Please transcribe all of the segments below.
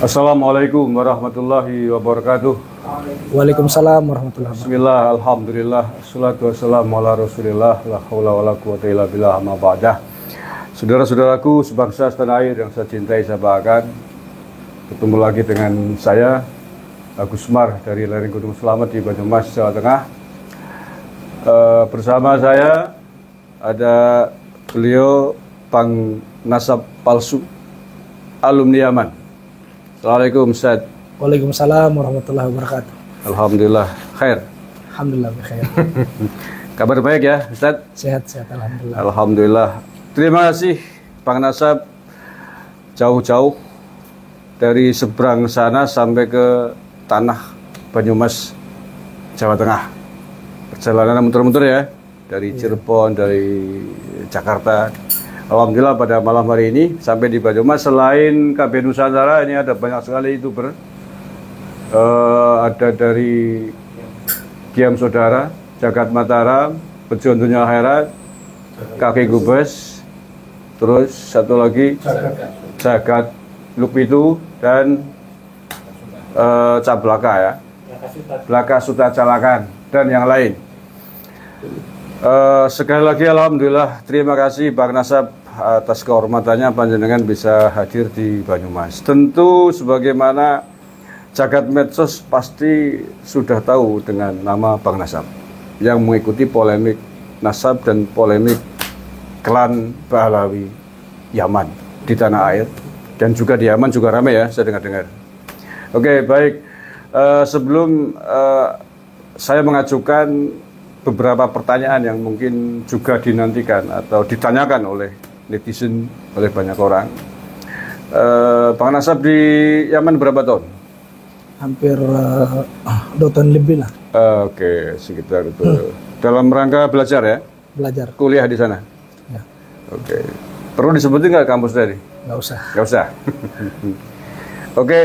Assalamualaikum warahmatullahi wabarakatuh. Waalaikumsalam warahmatullahi wabarakatuh. Bismillah, alhamdulillah, assalatu wassalamu ala rasulillah, la hawla wa la quwata illa billah, amma ba'dah. Saudara-saudaraku sebangsa setanah air yang saya cintai, saya banggakan, ketemu lagi dengan saya, Agus Mar dari lereng Gunung Selamat di Banyumas, Jawa Tengah. Bersama saya ada beliau Pang Nasab Palsu, alumni Yaman. Assalamualaikum Ustaz. Waalaikumsalam warahmatullahi wabarakatuh. Alhamdulillah khair. Alhamdulillah bikhair. Kabar baik ya Ustaz? Sehat-sehat alhamdulillah. Alhamdulillah. Terima kasih Pang Nasab, jauh-jauh dari seberang sana sampai ke tanah Banyumas, Jawa Tengah. Perjalanan muter-muter ya, dari Cirebon, dari Jakarta. Alhamdulillah pada malam hari ini sampai di Banyumas. Selain KB Nusantara, ini ada banyak sekali YouTuber. Ada dari Giam Saudara, Jagat Mataram, Pejuang Dunia Akhirat, Kaki Gubes, terus satu lagi Jagat Lupitu, dan Cablaka ya, Blaka Suta Calakan, dan yang lain. Sekali lagi alhamdulillah, terima kasih Bang Nasab atas kehormatannya panjenengan bisa hadir di Banyumas. Tentu sebagaimana jagat medsos pasti sudah tahu dengan nama Bang Nasab yang mengikuti polemik Nasab dan polemik klan Pahlawi Yaman di tanah air, dan juga di Yaman juga ramai ya, saya dengar-dengar. Oke, baik. Sebelum saya mengajukan beberapa pertanyaan yang mungkin juga dinantikan atau ditanyakan oleh netizen, oleh banyak orang. Bang Nasab di Yaman berapa tahun? Hampir 2 tahun lebih lah. Oke, sekitar itu. Dalam rangka belajar ya? Belajar. Kuliah di sana? Ya. Oke. Perlu disebutin nggak kampus tadi? Nggak usah. Nggak usah. Oke.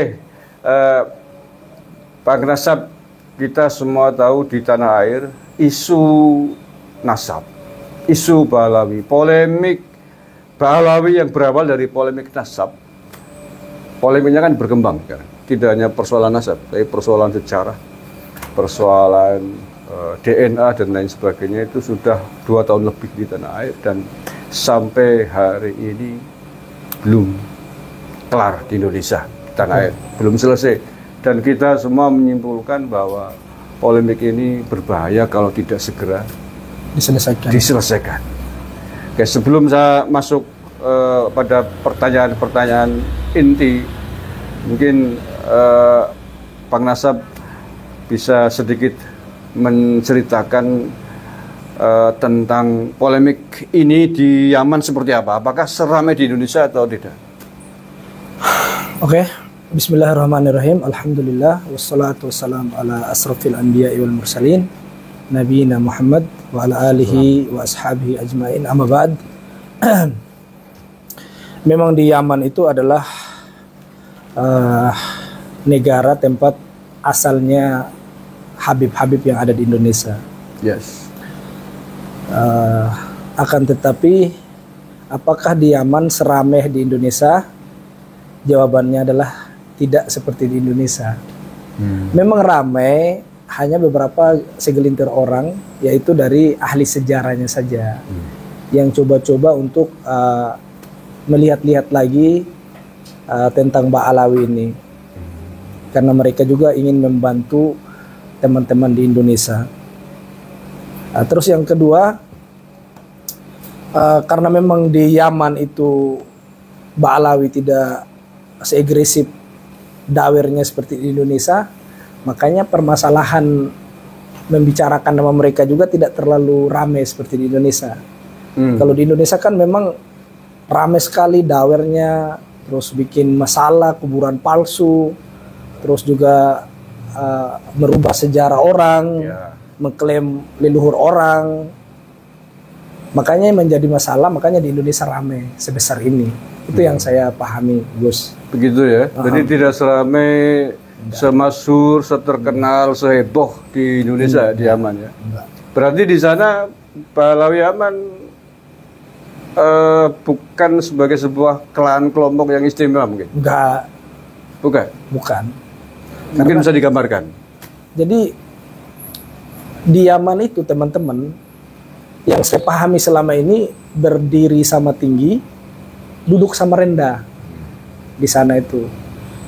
Bang Nasab, kita semua tahu di tanah air isu Nasab, isu Pahlawi, polemik Pahlawi yang berawal dari polemik Nasab. Polemiknya kan berkembang kan? Tidak hanya persoalan Nasab, tapi persoalan sejarah, persoalan DNA dan lain sebagainya. Itu sudah 2 tahun lebih di tanah air, dan sampai hari ini belum kelar di Indonesia, tanah air belum selesai. Dan kita semua menyimpulkan bahwa polemik ini berbahaya kalau tidak segera diselesaikan. Oke, sebelum saya masuk pada pertanyaan-pertanyaan inti, mungkin Bang Nasab bisa sedikit menceritakan tentang polemik ini di Yaman seperti apa? Apakah seramai di Indonesia atau tidak? Oke. Bismillahirrahmanirrahim. Alhamdulillah wassalatu wassalamu ala asrafil anbiya'i wal mursalin nabiyina Muhammad wa ala alihi wa ashabihi ajmain, amma ba'd. Memang di Yaman itu adalah negara tempat asalnya Habib-Habib yang ada di Indonesia. Yes. Akan tetapi apakah di Yaman seramai di Indonesia? Jawabannya adalah tidak seperti di Indonesia. Memang ramai, hanya beberapa segelintir orang, yaitu dari ahli sejarahnya saja, yang coba-coba untuk melihat-lihat lagi tentang Pahlawi ini, karena mereka juga ingin membantu teman-teman di Indonesia. Terus yang kedua, karena memang di Yaman itu Pahlawi tidak seagresif dawernya seperti di Indonesia, makanya permasalahan membicarakan nama mereka juga tidak terlalu ramai seperti di Indonesia. Kalau di Indonesia kan memang ramai sekali dawernya, terus bikin masalah, kuburan palsu, terus juga merubah sejarah orang, mengklaim leluhur orang. Makanya menjadi masalah, makanya di Indonesia ramai sebesar ini. Itu yang saya pahami, Gus. Begitu ya. Jadi tidak seramai, semasyhur, seterkenal, seheboh di Indonesia, di Yaman ya. Berarti di sana Pahlawi Yaman bukan sebagai sebuah klan kelompok yang istimewa mungkin? Enggak. Bukan. Bukan. Mungkin bisa digambarkan. Jadi di Yaman itu teman-teman, yang saya pahami selama ini berdiri sama tinggi, duduk sama rendah di sana itu.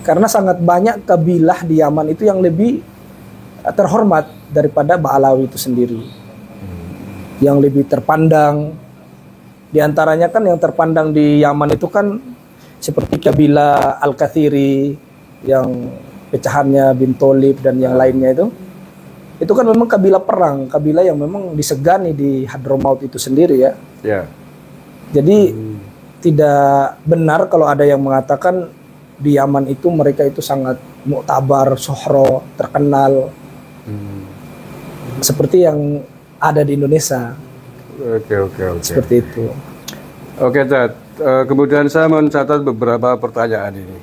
Karena sangat banyak kabilah di Yaman itu yang lebih terhormat daripada Ba'alawi itu sendiri. Yang lebih terpandang. Di antaranya kan yang terpandang di Yaman itu kan seperti kabilah Al-Kathiri yang pecahannya bin Tholib dan yang lainnya itu kan memang kabilah perang, kabilah yang memang disegani di Hadramaut itu sendiri ya. Ya. Jadi tidak benar kalau ada yang mengatakan di Yaman itu mereka itu sangat muktabar, sohro, terkenal, seperti yang ada di Indonesia. Oke. Seperti itu. Oke, Dad. Kemudian saya mencatat beberapa pertanyaan ini.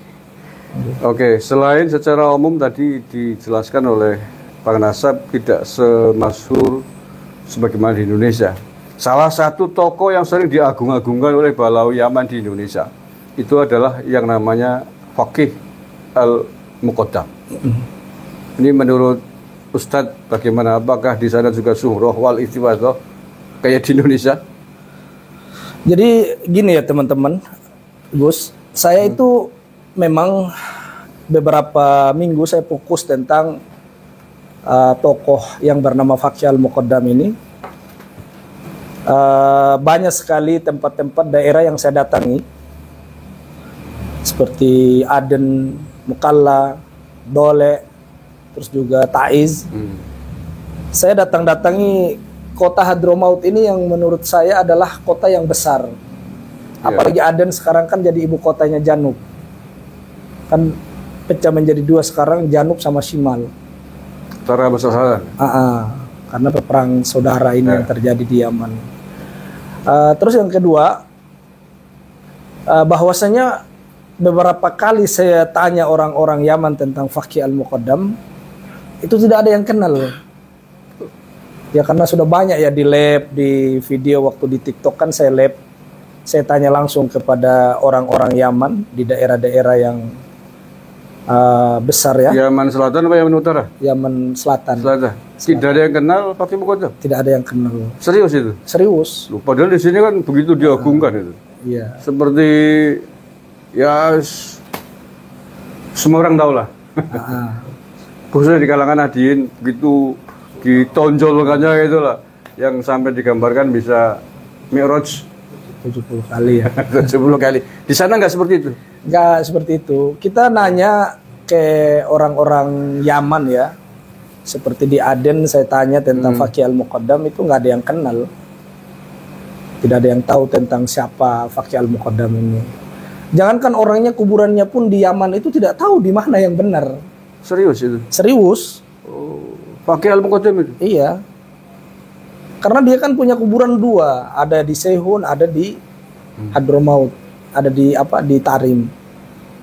Oke, selain secara umum tadi dijelaskan oleh Bang Nasab tidak semasyhur sebagaimana di Indonesia. Salah satu tokoh yang sering diagung-agungkan oleh Ba'alawi Yaman di Indonesia itu adalah yang namanya Faqih Al-Muqaddam. Ini menurut Ustadz bagaimana? Apakah di sana juga suhroh wal istiwadoh kayak di Indonesia? Jadi gini ya teman-teman, Gus, saya itu memang beberapa minggu saya fokus tentang tokoh yang bernama Faqih Al-Muqaddam ini. Banyak sekali tempat-tempat daerah yang saya datangi, seperti Aden, Mukalla, Dole, terus juga Taiz. Saya datang-datangi kota Hadramaut ini yang menurut saya adalah kota yang besar. Apalagi Aden sekarang kan jadi ibu kotanya Janub. Kan pecah menjadi dua sekarang, Janub sama Shimal. Utara besar. Karena perang saudara ini yang terjadi di Yaman. Terus yang kedua, bahwasanya beberapa kali saya tanya orang-orang Yaman tentang Faqih Al-Muqaddam, itu tidak ada yang kenal. Ya karena sudah banyak ya di lab, di video waktu di TikTok kan saya lab. Saya tanya langsung kepada orang-orang Yaman di daerah-daerah yang besar ya. Yaman Selatan apa Yaman Utara? Yaman Selatan. Tidak ada yang kenal Faqih Muqaddam? Tidak ada yang kenal. Serius itu? Serius. Padahal di sini kan begitu diagungkan itu. Iya. Seperti ya semua orang tahu lah. Khususnya di kalangan Nahdiyin begitu ditonjolkannya itulah yang sampai digambarkan bisa Mi'raj 70 kali ya. 70 kali. Di sana nggak seperti itu? Nggak seperti itu. Kita nanya ke orang-orang Yaman ya. Seperti di Aden saya tanya tentang Faqih Al-Muqaddam, itu nggak ada yang kenal. Tidak ada yang tahu tentang siapa Faqih Al-Muqaddam ini. Jangankan orangnya, kuburannya pun di Yaman itu tidak tahu di mana yang benar. Serius itu? Serius. Faqih Al-Muqaddam itu? Iya. Karena dia kan punya kuburan dua, ada di Sehun, ada di Hadramaut, ada di di Tarim.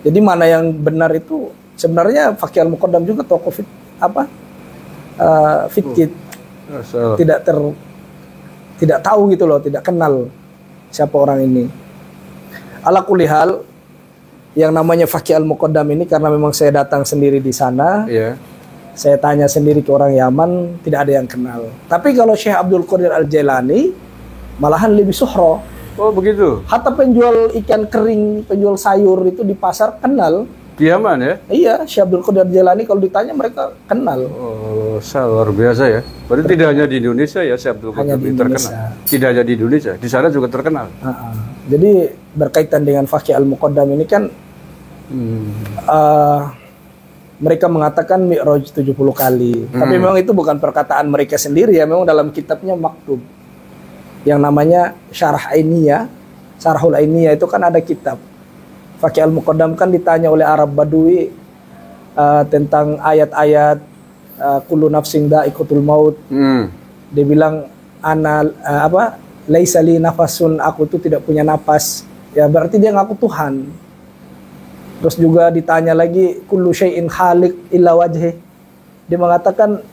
Jadi mana yang benar itu sebenarnya Faqih Al-Muqaddam juga tokoh fikih. Tidak tahu gitu loh, tidak kenal siapa orang ini. Ala kulli hal, yang namanya Faqih Al-Muqaddam ini karena memang saya datang sendiri di sana. Iya. Saya tanya sendiri ke orang Yaman, tidak ada yang kenal. Tapi kalau Syekh Abdul Qadir Al-Jailani malahan lebih suhro. Oh begitu? Hatta penjual ikan kering, penjual sayur itu di pasar kenal. Di Yaman ya? Iya, Syekh Abdul Qadir Al-Jailani kalau ditanya mereka kenal. Oh, luar biasa ya. Berarti tidak hanya di Indonesia ya Syekh Abdul Qadir terkenal. Tidak hanya di Indonesia, di sana juga terkenal. Jadi berkaitan dengan Faqih Al-Muqaddam ini kan mereka mengatakan Mi'raj 70 kali. Tapi memang itu bukan perkataan mereka sendiri ya, memang dalam kitabnya maktub. Yang namanya Syarah Ainiyah, Syarahul Ainiyah itu kan ada kitab. Faqih Al-Muqaddam kan ditanya oleh Arab Badui tentang ayat-ayat kullu nafsin dha'iqatul maut. Dia bilang laisa li nafasun, aku tuh tidak punya napas. Ya berarti dia ngaku Tuhan. Terus juga ditanya lagi kullu syai'in khaliq illa wajhi. Dia mengatakan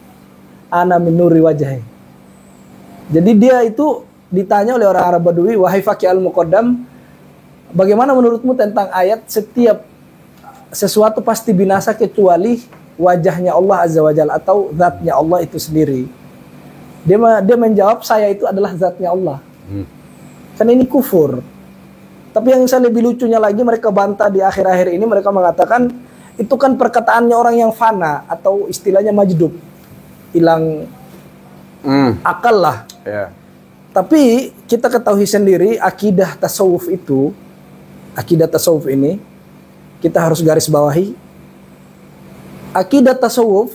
ana min nuri wajhi. Jadi dia itu ditanya oleh orang Arab Badui, wahai Faqih Al-Muqaddam, bagaimana menurutmu tentang ayat setiap sesuatu pasti binasa kecuali wajahnya Allah Azza wa Jalla atau zatnya Allah itu sendiri. Dia menjawab saya itu adalah zatnya Allah. Kan ini kufur. Tapi yang saya lebih lucunya lagi, mereka bantah di akhir-akhir ini, mereka mengatakan itu kan perkataannya orang yang fana atau istilahnya majdub, hilang akal lah. Ya. Tapi kita ketahui sendiri akidah tasawuf ini kita harus garis bawahi. Akidah tasawuf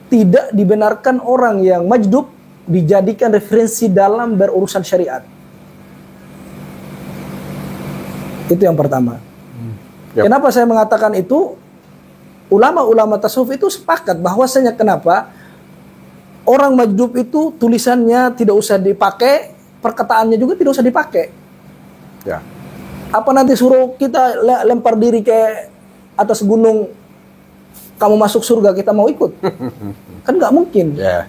tidak dibenarkan orang yang majdub dijadikan referensi dalam berurusan syariat. Itu yang pertama. Yep. Kenapa saya mengatakan itu? Ulama-ulama tasawuf itu sepakat bahwasanya kenapa orang majdub itu tulisannya tidak usah dipakai, perkataannya juga tidak usah dipakai. Ya. Apa nanti suruh kita lempar diri ke atas gunung, kamu masuk surga kita mau ikut? Kan nggak mungkin. Ya.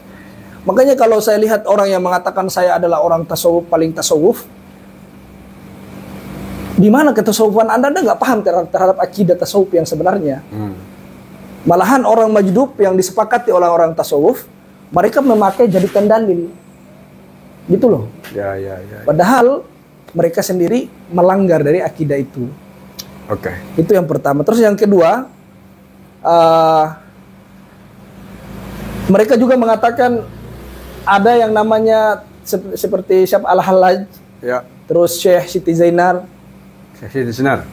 Makanya kalau saya lihat orang yang mengatakan saya adalah orang tasawuf paling tasawuf, di mana ketasawufan Anda nggak paham terhadap akidah tasawuf yang sebenarnya. Malahan orang majdub yang disepakati oleh orang tasawuf, mereka memakai jadikan dalil. Gitu loh. Ya. Padahal mereka sendiri melanggar dari akidah itu. Oke. Itu yang pertama. Terus yang kedua, mereka juga mengatakan ada yang namanya seperti siapa Al-Hallaj, Ya. terus Syekh Siti Zainar. Siti Zainar.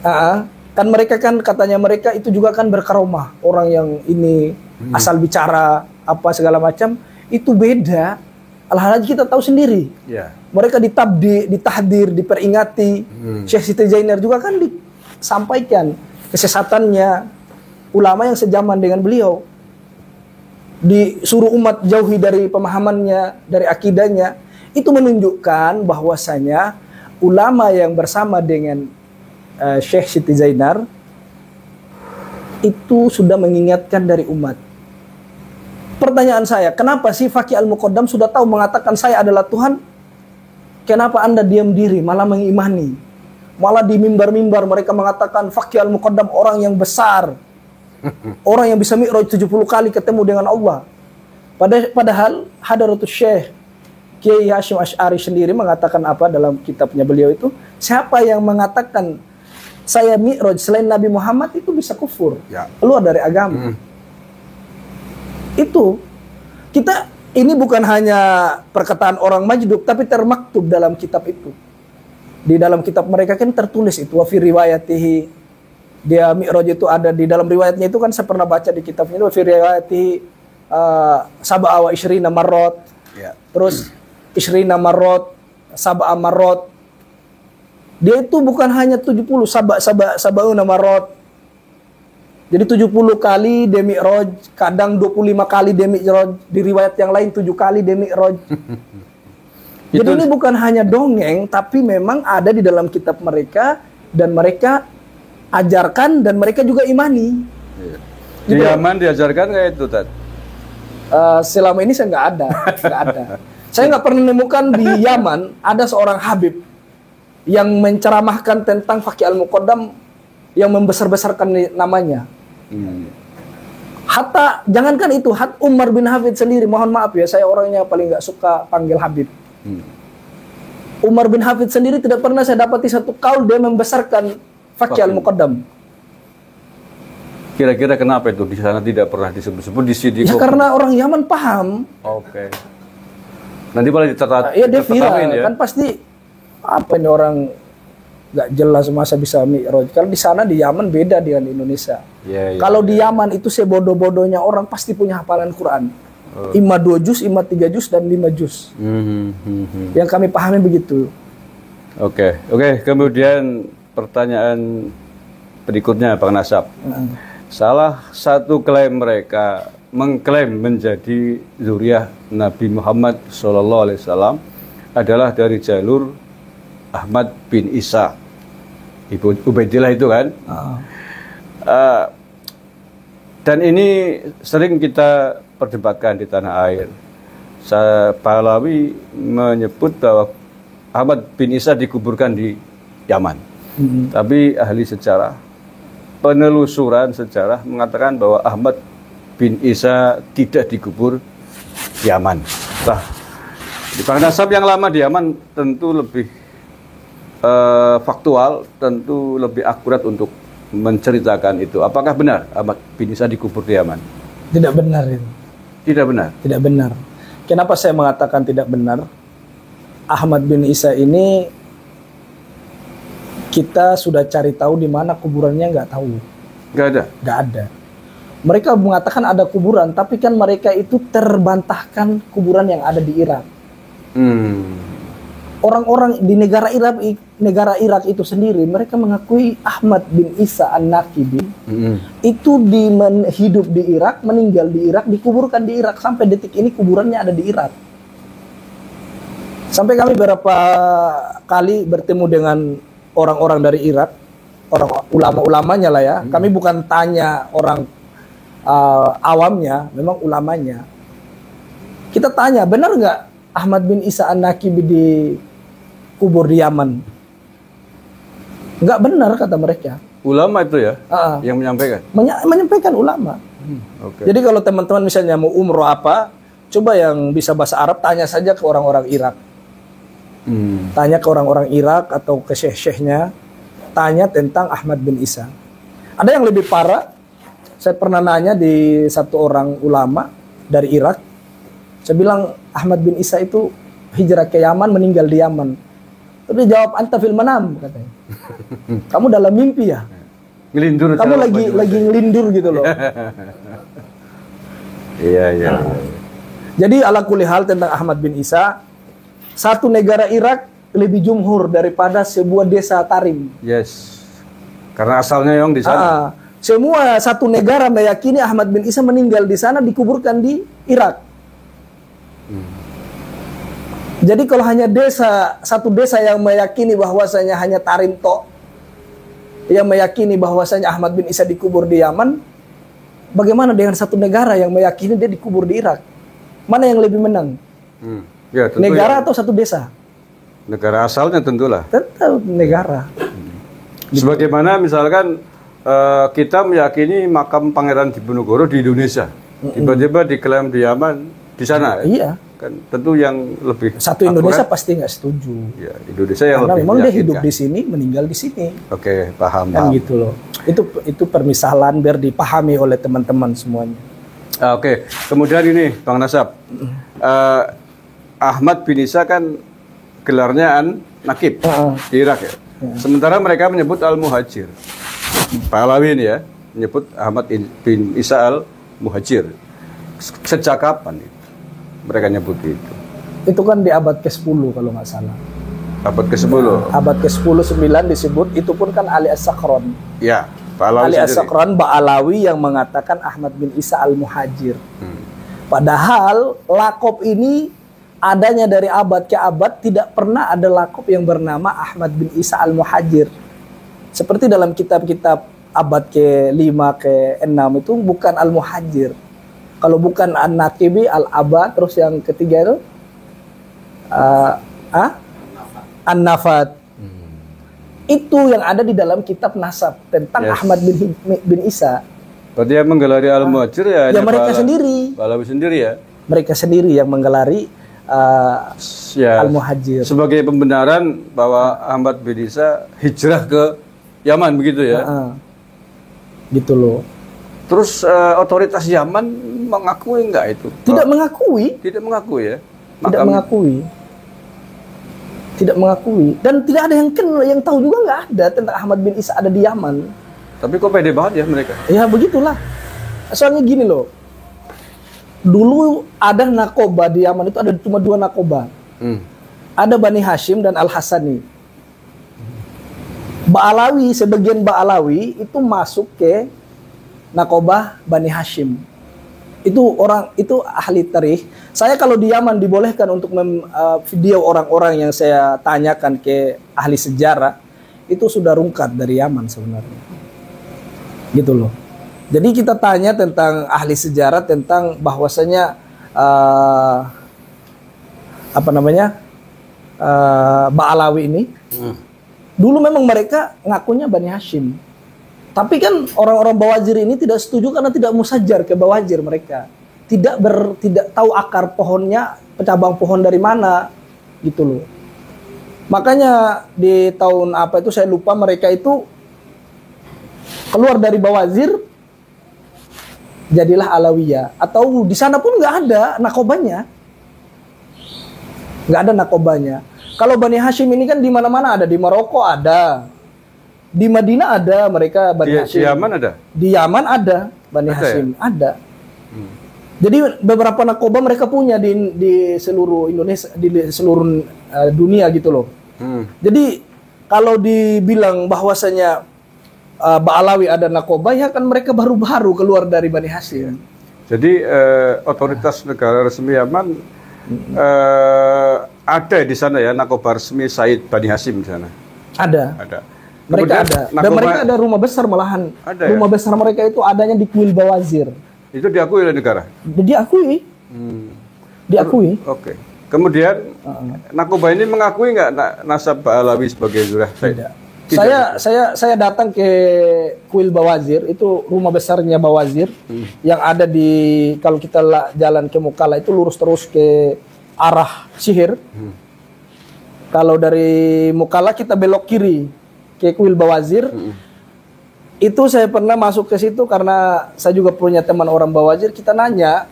Kan mereka kan katanya mereka itu juga kan berkaromah, orang yang ini asal bicara apa segala macam, itu beda. Al-Hallaj kita tahu sendiri. Ya. Mereka ditahdir, diperingati. Syekh Siti Zainar juga kan disampaikan kesesatannya. Ulama yang sejaman dengan beliau disuruh umat jauhi dari pemahamannya, dari akidahnya. Itu menunjukkan bahwasanya ulama yang bersama dengan Syekh Siti Zainar itu sudah mengingatkan dari umat. Pertanyaan saya, kenapa sih Faqih Al-Muqaddam sudah tahu mengatakan saya adalah Tuhan? Kenapa Anda diam diri malah mengimani? Malah di mimbar-mimbar mereka mengatakan Faqih Al-Muqaddam orang yang besar, orang yang bisa mi'raj 70 kali ketemu dengan Allah. Padahal Hadratus Syekh Kiai Hasyim Asy'ari sendiri mengatakan apa dalam kitabnya beliau itu, siapa yang mengatakan saya mi'raj selain Nabi Muhammad itu bisa kufur, keluar dari agama. Itu kita ini bukan hanya perkataan orang majdub, tapi termaktub dalam kitab itu. Di dalam kitab mereka kan tertulis itu wa fi riwayatihi, dia mi'raj itu ada di dalam riwayatnya itu kan saya pernah baca di kitabnya wa fi riwayatihi sab'a wa isyrina marrat. Terus isyrina marrat, sab'a marrat. Dia itu bukan hanya 70 sab'una marrat. Jadi 70 kali dia mi'raj, kadang 25 kali dia mi'raj, di riwayat yang lain 7 kali dia mi'raj. Jadi ini bukan hanya dongeng, tapi memang ada di dalam kitab mereka dan mereka ajarkan dan mereka juga imani. Di Yaman diajarkan kayak itu, Tad? Selama ini saya nggak ada. Saya nggak pernah menemukan di Yaman ada seorang habib yang menceramahkan tentang Faqih Al-Muqaddam yang membesar-besarkan namanya. Hatta jangankan itu, Umar bin Hafid sendiri, mohon maaf ya, saya orangnya paling nggak suka panggil Habib. Umar bin Hafid sendiri tidak pernah saya dapati satu kaul dia membesarkan Faqih Al-Muqaddam. Kira-kira kenapa itu di sana tidak pernah disebut-sebut di sini? Ya karena orang Yaman paham. Oke. Nanti malah dicatat. Iya dia viral ya? Kan pasti apa ini orang nggak jelas masa bisa mi'raj. Kalau di sana di Yaman beda dengan di Indonesia. Kalau di Yaman itu sebodoh-bodohnya orang pasti punya hafalan Quran. Ima 2 juz, ima 3 juz dan 5 juz. Yang kami pahami begitu. Oke. Kemudian pertanyaan berikutnya, Bang Nasab. Salah satu klaim mereka mengklaim menjadi zuriyah Nabi Muhammad SAW adalah dari jalur Ahmad bin Isa, Ibu Ubaidillah itu kan. Dan ini sering kita perdebatkan di tanah air. Pahlawi menyebut bahwa Ahmad bin Isa dikuburkan di Yaman. Tapi ahli sejarah penelusuran sejarah mengatakan bahwa Ahmad bin Isa tidak dikubur di Yaman. Nah, di Bang Nasab yang lama di Yaman tentu lebih faktual, tentu lebih akurat untuk menceritakan itu. Apakah benar Ahmad bin Isa dikubur di Yaman? Tidak benar itu. Tidak benar. Tidak benar. Kenapa saya mengatakan tidak benar? Ahmad bin Isa ini kita sudah cari tahu di mana kuburannya, nggak tahu. Nggak ada. Nggak ada. Mereka mengatakan ada kuburan, tapi kan mereka itu terbantahkan kuburan yang ada di Irak. Orang-orang di negara Irak itu sendiri, mereka mengakui Ahmad bin Isa An-Nakibi itu hidup di Irak, meninggal di Irak, dikuburkan di Irak. Sampai detik ini kuburannya ada di Irak. Sampai kami beberapa kali bertemu dengan orang-orang dari Irak, orang ulama-ulamanya lah ya. Kami bukan tanya orang awamnya, memang ulamanya. Kita tanya, benar nggak Ahmad bin Isa An-Nakibi dikubur di Yaman? Nggak benar kata mereka. Ulama itu ya yang menyampaikan? Menyampaikan ulama. Okay. Jadi kalau teman-teman misalnya mau umroh apa, coba yang bisa bahasa Arab tanya saja ke orang-orang Irak. Tanya ke orang-orang Irak atau ke syekh-syekhnya, tanya tentang Ahmad bin Isa. Ada yang lebih parah. Saya pernah nanya di satu orang ulama dari Irak. Saya bilang Ahmad bin Isa itu hijrah ke Yaman, meninggal di Yaman. Terus dia jawab, anta fil manam, katanya. Kamu dalam mimpi ya? Ngelindur. Kamu lagi ngelindur gitu loh. Iya. Jadi ala kulli hal tentang Ahmad bin Isa, satu negara Irak lebih jumhur daripada sebuah desa Tarim. Yes. Karena asalnya yang di sana. Semua satu negara meyakini Ahmad bin Isa meninggal di sana, dikuburkan di Irak. Jadi kalau hanya satu desa yang meyakini bahwasanya hanya Tarim tok, yang meyakini bahwasanya Ahmad bin Isa dikubur di Yaman, bagaimana dengan satu negara yang meyakini dia dikubur di Irak? Mana yang lebih menang? Ya, negara atau satu desa? Negara asalnya tentulah. Tentu negara. Sebagaimana misalkan kita meyakini makam Pangeran Diponegoro di Indonesia, tiba-tiba diklaim di Yaman, di sana. Iya. Kan tentu yang lebih satu Indonesia pasti nggak setuju. Ya, Indonesia yang karena lebih memang dia hidup di sini, meninggal di sini. Oke, paham. Kan gitu loh. Itu permisalan biar dipahami oleh teman-teman semuanya. Oke. Kemudian ini Bang Nasab, Ahmad bin Isa kan gelarnya An-Nakib di Irak ya. Sementara mereka menyebut Al-Muhajir. Pahlawi ya, menyebut Ahmad bin Isa Al-Muhajir. Sejak kapan itu mereka nyebut itu? Itu kan di abad ke-10 kalau nggak salah. Abad ke-10? Abad ke-10, 9 disebut, itu pun kan Ali As-Sakran. Ya, Pahlawi Ali As-Sakran Ba'alawi yang mengatakan Ahmad bin Isa Al-Muhajir. Padahal lakop ini adanya dari abad ke abad, tidak pernah ada lakop yang bernama Ahmad bin Isa Al-Muhajir. Seperti dalam kitab-kitab abad ke-5, ke-6 itu bukan Al-Muhajir. Kalau bukan An-Nakibi, Al-Aba, terus yang ketiga itu An-Nafat. Itu yang ada di dalam kitab nasab tentang Ahmad bin Isa. Berarti yang menggelari Al-Muhajir ya mereka sendiri. Pahlawi sendiri ya? Mereka sendiri yang menggelari Al-Muhajir. Sebagai pembenaran bahwa Ahmad bin Isa hijrah ke Yaman begitu ya? Gitu loh. Terus otoritas Yaman mengakui enggak itu? Tidak mengakui. Tidak mengakui ya? Tidak mengakui. Tidak mengakui. Dan tidak ada yang kenal, yang tahu juga nggak ada tentang Ahmad bin Isa ada di Yaman. Tapi kok pede banget ya mereka? Ya begitulah. Soalnya gini loh. Dulu ada nakoba di Yaman itu ada cuma 2 nakoba. Ada Bani Hashim dan Al-Hasani. Ba'alawi, sebagian Ba'alawi itu masuk ke nakobah Bani Hashim. Itu ahli tarikh. Saya kalau di Yaman dibolehkan untuk video orang-orang yang saya tanyakan ke ahli sejarah, itu sudah rungkat dari Yaman sebenarnya. Gitu loh. Jadi kita tanya tentang ahli sejarah tentang bahwasanya Ba'alawi ini dulu memang mereka ngakunya Bani Hashim. Tapi kan orang-orang Bawazir ini tidak setuju karena tidak musajar ke Bawazir mereka. Tidak tahu akar pohonnya, cabang pohon dari mana gitu loh. Makanya di tahun apa itu saya lupa, mereka itu keluar dari Bawazir jadilah Alawiyah. Atau di sana pun nggak ada nakobanya. Nggak ada nakobanya. Kalau Bani Hashim ini kan di mana-mana ada, di Maroko ada. Di Madinah ada mereka Bani Hashim. Di Yaman ada? Di Yaman ada Bani Hashim, ya? Ada. Jadi beberapa nakoba mereka punya di seluruh Indonesia, di seluruh dunia gitu loh. Jadi kalau dibilang bahwasanya Ba'alawi ada nakoba, ya kan mereka baru-baru keluar dari Bani Hashim. Jadi otoritas negara resmi Yaman ada di sana ya, nakoba resmi Said Bani Hashim di sana. Ada. Ada. Mereka Kemudian, ada. Dan mereka ada rumah besar malahan. Ada, rumah besar mereka itu adanya di Kuil Bawazir. Itu diakui oleh negara? Diakui. Diakui. Oke. Kemudian nakoba ini mengakui nggak nasab Ba'alawi sebagai Zuriyah Said? Tidak. Saya datang ke Kuil Bawazir, itu rumah besarnya Bawazir yang ada di, kalau kita jalan ke Mukalla itu lurus terus ke arah Sihir. Kalau dari Mukalla kita belok kiri ke Kuil Bawazir. Itu saya pernah masuk ke situ karena saya juga punya teman orang Bawazir. Kita nanya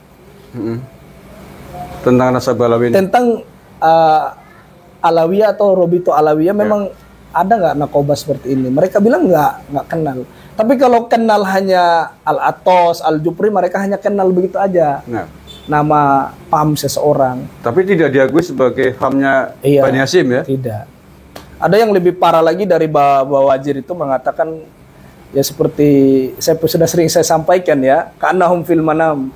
tentang nasab Ba'alawi ini. Tentang Alawiyah atau Robito Alawiyah memang ada nggak nakoba seperti ini? Mereka bilang nggak kenal. Tapi kalau kenal hanya Al-Atos, Al-Jupri, mereka hanya kenal begitu aja. Nama pam seseorang. Tapi tidak diakui sebagai famnya Bani Hashim ya? Tidak. Ada yang lebih parah lagi dari Bawazir itu mengatakan, ya seperti sudah sering saya sampaikan ya, ka'annahum fil manam.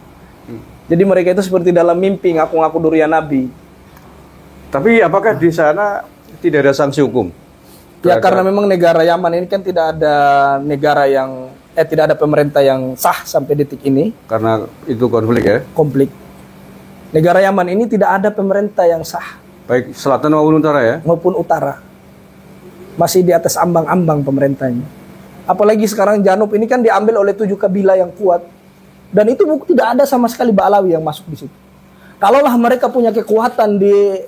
Jadi mereka itu seperti dalam mimpi ngaku-ngaku durian Nabi. Tapi apakah di sana tidak ada sanksi hukum? Ya karena memang negara Yaman ini kan tidak ada negara yang tidak ada pemerintah yang sah sampai detik ini. Karena itu konflik ya? Konflik. Negara Yaman ini tidak ada pemerintah yang sah. Baik selatan maupun utara ya? Maupun utara. Masih di atas ambang-ambang pemerintahnya. Apalagi sekarang Janub ini kan diambil oleh 7 kabilah yang kuat. Dan itu tidak ada sama sekali Ba'alawi yang masuk di situ. Kalaulah mereka punya kekuatan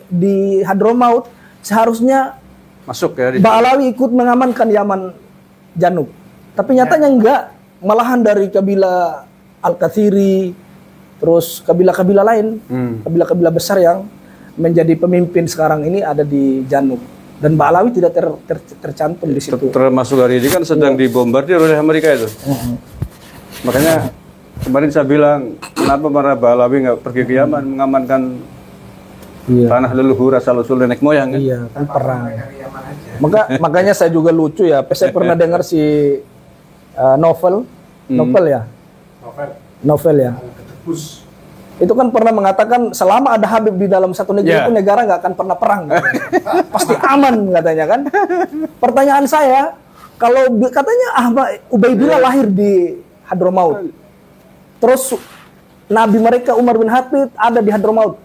di Hadramaut, seharusnya masuk ya. Ba'alawi ikut mengamankan Yaman Janub. Tapi nyatanya enggak. Malahan dari kabilah Al-Kathiri, terus kabilah-kabilah lain, kabilah-kabilah besar yang menjadi pemimpin sekarang ini ada di Janub. Dan Ba'alawi tidak tercantum di situ. Termasuk hari ini kan sedang dibombardir oleh Amerika itu. Makanya kemarin saya bilang, kenapa para Ba'alawi nggak pergi ke Yaman mengamankan tanah leluhur asal-usul nenek moyang kan? Iya, kan perang. Makanya saya juga lucu ya. Saya pernah dengar si Novel ya. Novel ya. Itu kan pernah mengatakan selama ada Habib di dalam satu negeri itu negara nggak akan pernah perang. Pasti aman katanya kan. Pertanyaan saya, kalau katanya Ubaidillah lahir di Hadramaut. Terus Nabi mereka Umar bin Khattab ada di Hadramaut.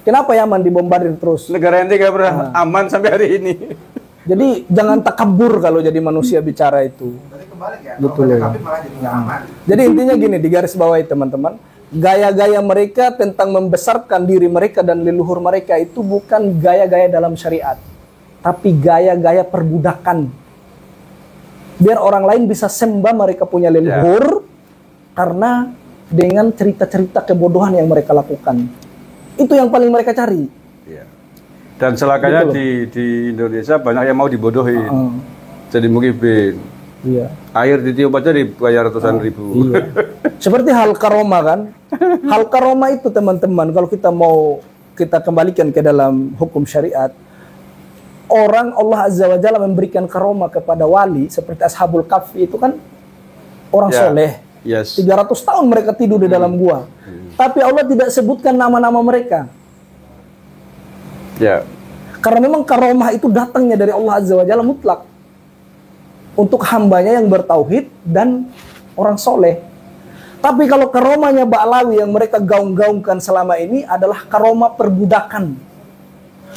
Kenapa Yaman dibombardir terus? Negara yang tidak pernah aman sampai hari ini. Jadi jangan takabur kalau jadi manusia bicara itu. Gitu loh. Jadi intinya gini, di garis bawahi teman-teman, gaya-gaya mereka tentang membesarkan diri mereka dan leluhur mereka itu bukan gaya-gaya dalam syariat, tapi gaya-gaya perbudakan. Biar orang lain bisa sembah mereka punya leluhur karena dengan cerita-cerita kebodohan yang mereka lakukan. Itu yang paling mereka cari. Dan celakanya di Indonesia banyak yang mau dibodohi. Jadi mungkin air ditiup aja dibayar ratusan ribu. Seperti hal karoma kan. Hal karoma itu teman-teman, kalau kita kembalikan ke dalam hukum syariat, orang Allah Azza wa Jalla memberikan karoma kepada wali seperti Ashabul Kahfi itu kan orang soleh. 300 tahun mereka tidur di dalam gua. Tapi Allah tidak sebutkan nama-nama mereka. Karena memang karomah itu datangnya dari Allah Azza wa Jalla mutlak untuk hambanya yang bertauhid dan orang soleh. Tapi kalau karomahnya Ba'alawi yang mereka gaung-gaungkan selama ini adalah karomah perbudakan.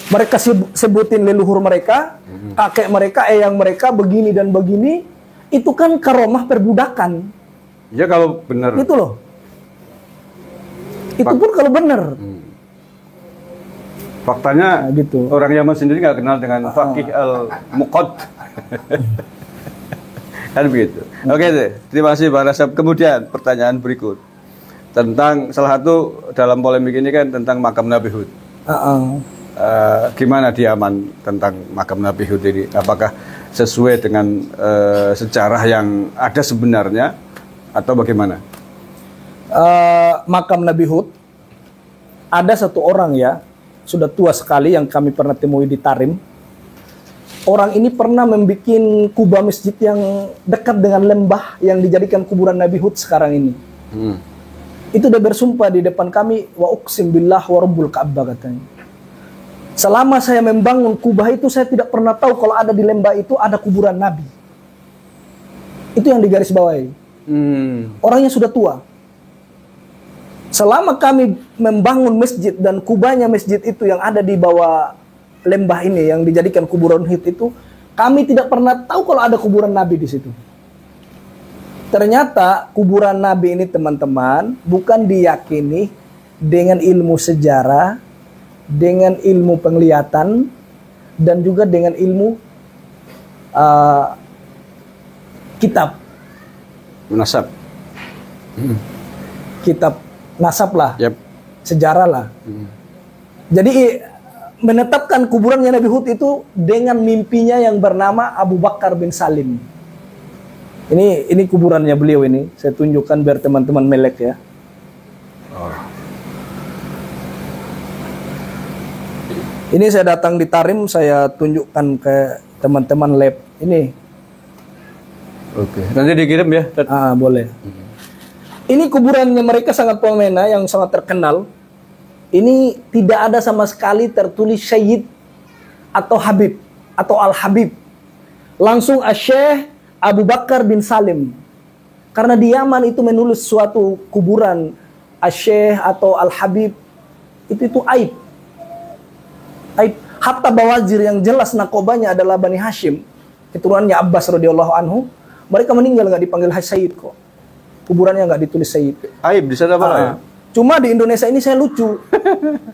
Mereka sebutin leluhur mereka, kakek mereka, eyang mereka begini dan begini, Itu kan karomah perbudakan. Ya kalau benar. Itu loh. Itu pun kalau benar. Faktanya Nah, gitu. orang Yaman sendiri nggak kenal dengan Faqih al-Muqad. Kan begitu. Oke deh, terima kasih Pak Nasab. Kemudian pertanyaan berikut tentang salah satu dalam polemik ini kan tentang makam Nabi Hud. Gimana di Yaman tentang makam Nabi Hud ini? Apakah sesuai dengan sejarah yang ada sebenarnya atau bagaimana? Makam Nabi Hud, ada satu orang ya, sudah tua sekali yang kami pernah temui di Tarim. Orang ini pernah membuat kubah masjid yang dekat dengan lembah yang dijadikan kuburan Nabi Hud sekarang ini. Itu udah bersumpah di depan kami, wa uqsim billah wa rabbul Ka'bah katanya. Selama saya membangun kubah itu, saya tidak pernah tahu kalau ada di lembah itu ada kuburan Nabi. Itu yang digarisbawahi. Orangnya sudah tua. Selama kami membangun masjid dan kubahnya masjid itu yang ada di bawah lembah ini yang dijadikan kuburan Hud itu, kami tidak pernah tahu kalau ada kuburan Nabi di situ. Ternyata kuburan Nabi ini teman-teman bukan diyakini dengan ilmu sejarah, dengan ilmu penglihatan, dan juga dengan ilmu kitab. Nasab. Kitab nasab lah. Yep. Sejarah lah. Jadi menetapkan kuburannya Nabi Hud itu dengan mimpinya yang bernama Abu Bakar bin Salim. Ini kuburannya beliau ini. Saya tunjukkan biar teman-teman melek ya. Ini saya datang di Tarim, saya tunjukkan ke teman-teman lab. Ini. Oke. Nanti dikirim ya. Boleh. Ini kuburannya mereka sangat fenomena yang sangat terkenal. Ini tidak ada sama sekali tertulis Syed atau Habib atau Al-Habib. Langsung Syekh Abu Bakar bin Salim. Karena di Yaman itu menulis suatu kuburan Syekh atau Al-Habib itu aib. Aib. Hatta Bawazir yang jelas nakobanya adalah Bani Hashim, keturunannya Abbas radhiyallahu anhu, mereka meninggal nggak dipanggil Syed kok. Kuburannya nggak ditulis Syed. Aib di sana apa ya? Cuma di Indonesia ini saya lucu.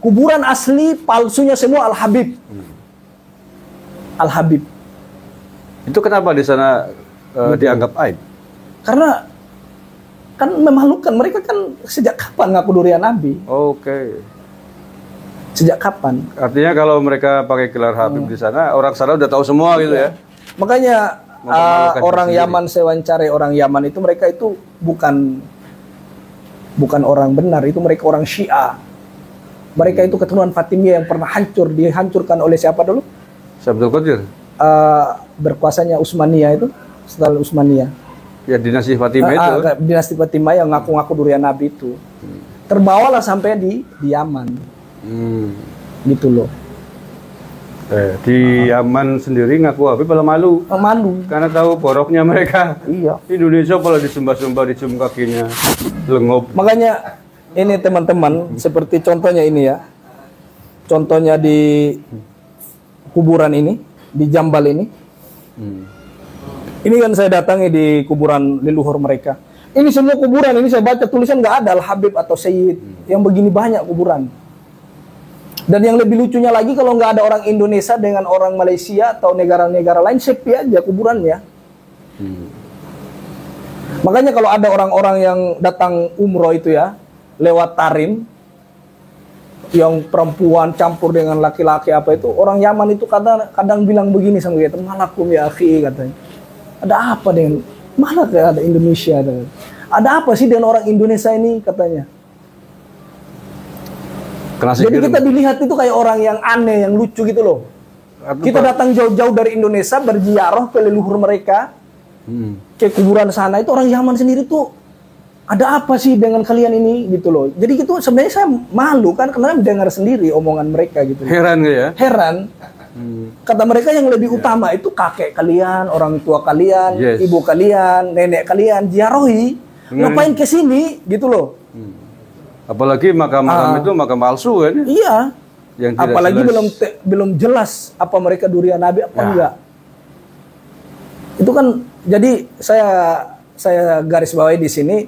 Kuburan asli palsunya semua Al-Habib. Al-Habib. Itu kenapa di sana dianggap aib? Karena kan memalukan. Mereka kan sejak kapan ngaku durian Nabi? Oke. Sejak kapan? Artinya kalau mereka pakai gelar Habib di sana, orang sana udah tahu semua gitu ya? Makanya orang Yaman, saya wawancari orang Yaman itu, mereka itu bukan orang benar, itu mereka orang Syiah. Mereka itu keturunan Fatimiyah yang pernah dihancurkan oleh siapa dulu? Abdul Qadir. Berkuasanya Utsmaniyah itu, setelah Utsmaniyah. Ya dinasti Fatimiyah itu. Dinasti Fatimiyah yang ngaku-ngaku durian Nabi itu. Terbawalah sampai di Yaman. Gitu loh. Di Yaman sendiri ngaku Habib malah malu. Malu. Karena tahu boroknya mereka. Iya. Indonesia kalau disembah-sembah, dicium kakinya, lengup. Makanya ini teman-teman, seperti contohnya ini ya. Contohnya di kuburan ini, di Jambal ini. Ini kan saya datangi di kuburan leluhur mereka. Ini semua kuburan, ini saya baca tulisan nggak ada Al-Habib atau Syed. Yang begini banyak kuburan. Dan yang lebih lucunya lagi, kalau nggak ada orang Indonesia dengan orang Malaysia atau negara-negara lain, sepi aja kuburannya. Makanya kalau ada orang-orang yang datang umroh itu ya, lewat Tarim, yang perempuan campur dengan laki-laki apa itu, orang Yaman itu kadang bilang begini sama kita, malakum ya akhi katanya. Ada apa dengan, malah kayak ada Indonesia. Ada apa sih dengan orang Indonesia ini katanya. Jadi kita dilihat itu kayak orang yang aneh, yang lucu gitu loh. Kita datang jauh-jauh dari Indonesia berziarah ke leluhur mereka, ke kuburan sana, itu orang Yaman sendiri tuh, ada apa sih dengan kalian ini gitu loh. Jadi itu sebenarnya saya malu kan, karena mendengar sendiri omongan mereka gitu. Heran gak ya? Heran. Kata mereka yang lebih utama itu kakek kalian, orang tua kalian, ibu kalian, nenek kalian, ziarahi. Ngapain ke sini gitu loh. Apalagi makam-makam itu makam palsu kan? Iya. Yang tidak apalagi jelas. belum jelas apa mereka durian Nabi apa enggak. Itu kan Jadi saya garis bawahi di sini,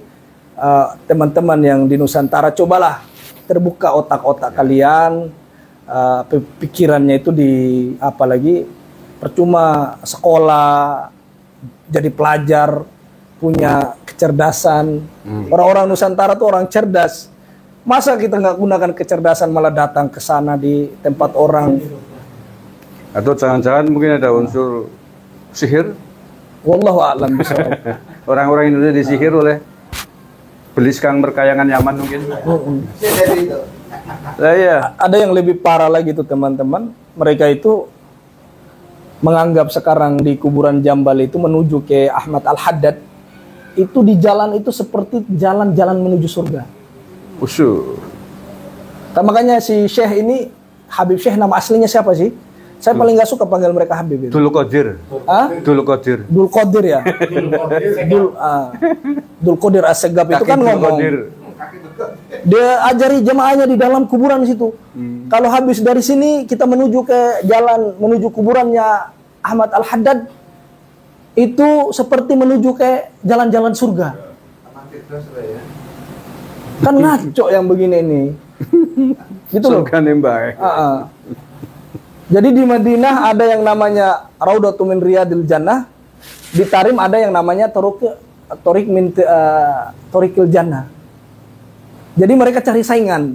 teman-teman yang di Nusantara, cobalah terbuka otak-otak kalian, pikirannya itu apalagi percuma sekolah, jadi pelajar, punya kecerdasan. Orang-orang Nusantara tuh orang cerdas. Masa kita nggak gunakan kecerdasan malah datang ke sana di tempat orang? Atau jangan-jangan mungkin ada unsur sihir? Wallahu a'lam bishawab. Orang-orang Indonesia disihir oleh Beliskang Berkayangan Yaman mungkin. Nah, iya. Ada yang lebih parah lagi tuh teman-teman. Mereka itu menganggap sekarang di kuburan Jambal itu menuju ke Ahmad Al-Haddad, itu di jalan itu seperti jalan-jalan menuju surga. Usuh. Makanya si Syekh ini, Habib Syekh, nama aslinya siapa sih? Saya paling nggak suka panggil mereka Habib itu. Dul Qadir. Dul Qadir. Dul Qadir ya. Dul Qadir As-Segaf itu kan ngomong. Dia ajari jemaahnya di dalam kuburan situ. Kalau habis dari sini kita menuju ke jalan menuju kuburannya Ahmad Al-Haddad, itu seperti menuju ke jalan-jalan surga. Kan ngaco yang begini nih. Gitu loh. Surga nembak. Jadi di Madinah ada yang namanya Raudhatu min Riyadil Jannah, di Tarim ada yang namanya Thoriqil Jannah. Jadi mereka cari saingan,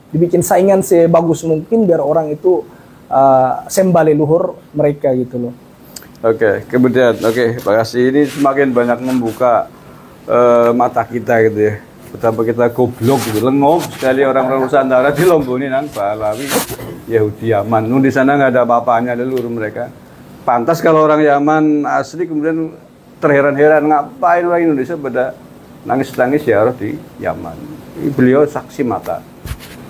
dibikin saingan sebagus mungkin biar orang itu sembah leluhur mereka gitu loh. Oke, kemudian Pak Kasih, ini semakin banyak membuka mata kita gitu ya. Betapa kita goblok gitu, lengop sekali orang-orang Nusantara di Lombok ini nang Pahlawi Yahudi Yaman. Di sana nggak ada apa-apanya leluhur mereka. Pantas kalau orang Yaman asli kemudian terheran-heran ngapain orang Indonesia pada nangis-nangis ya di Yaman. Beliau saksi mata.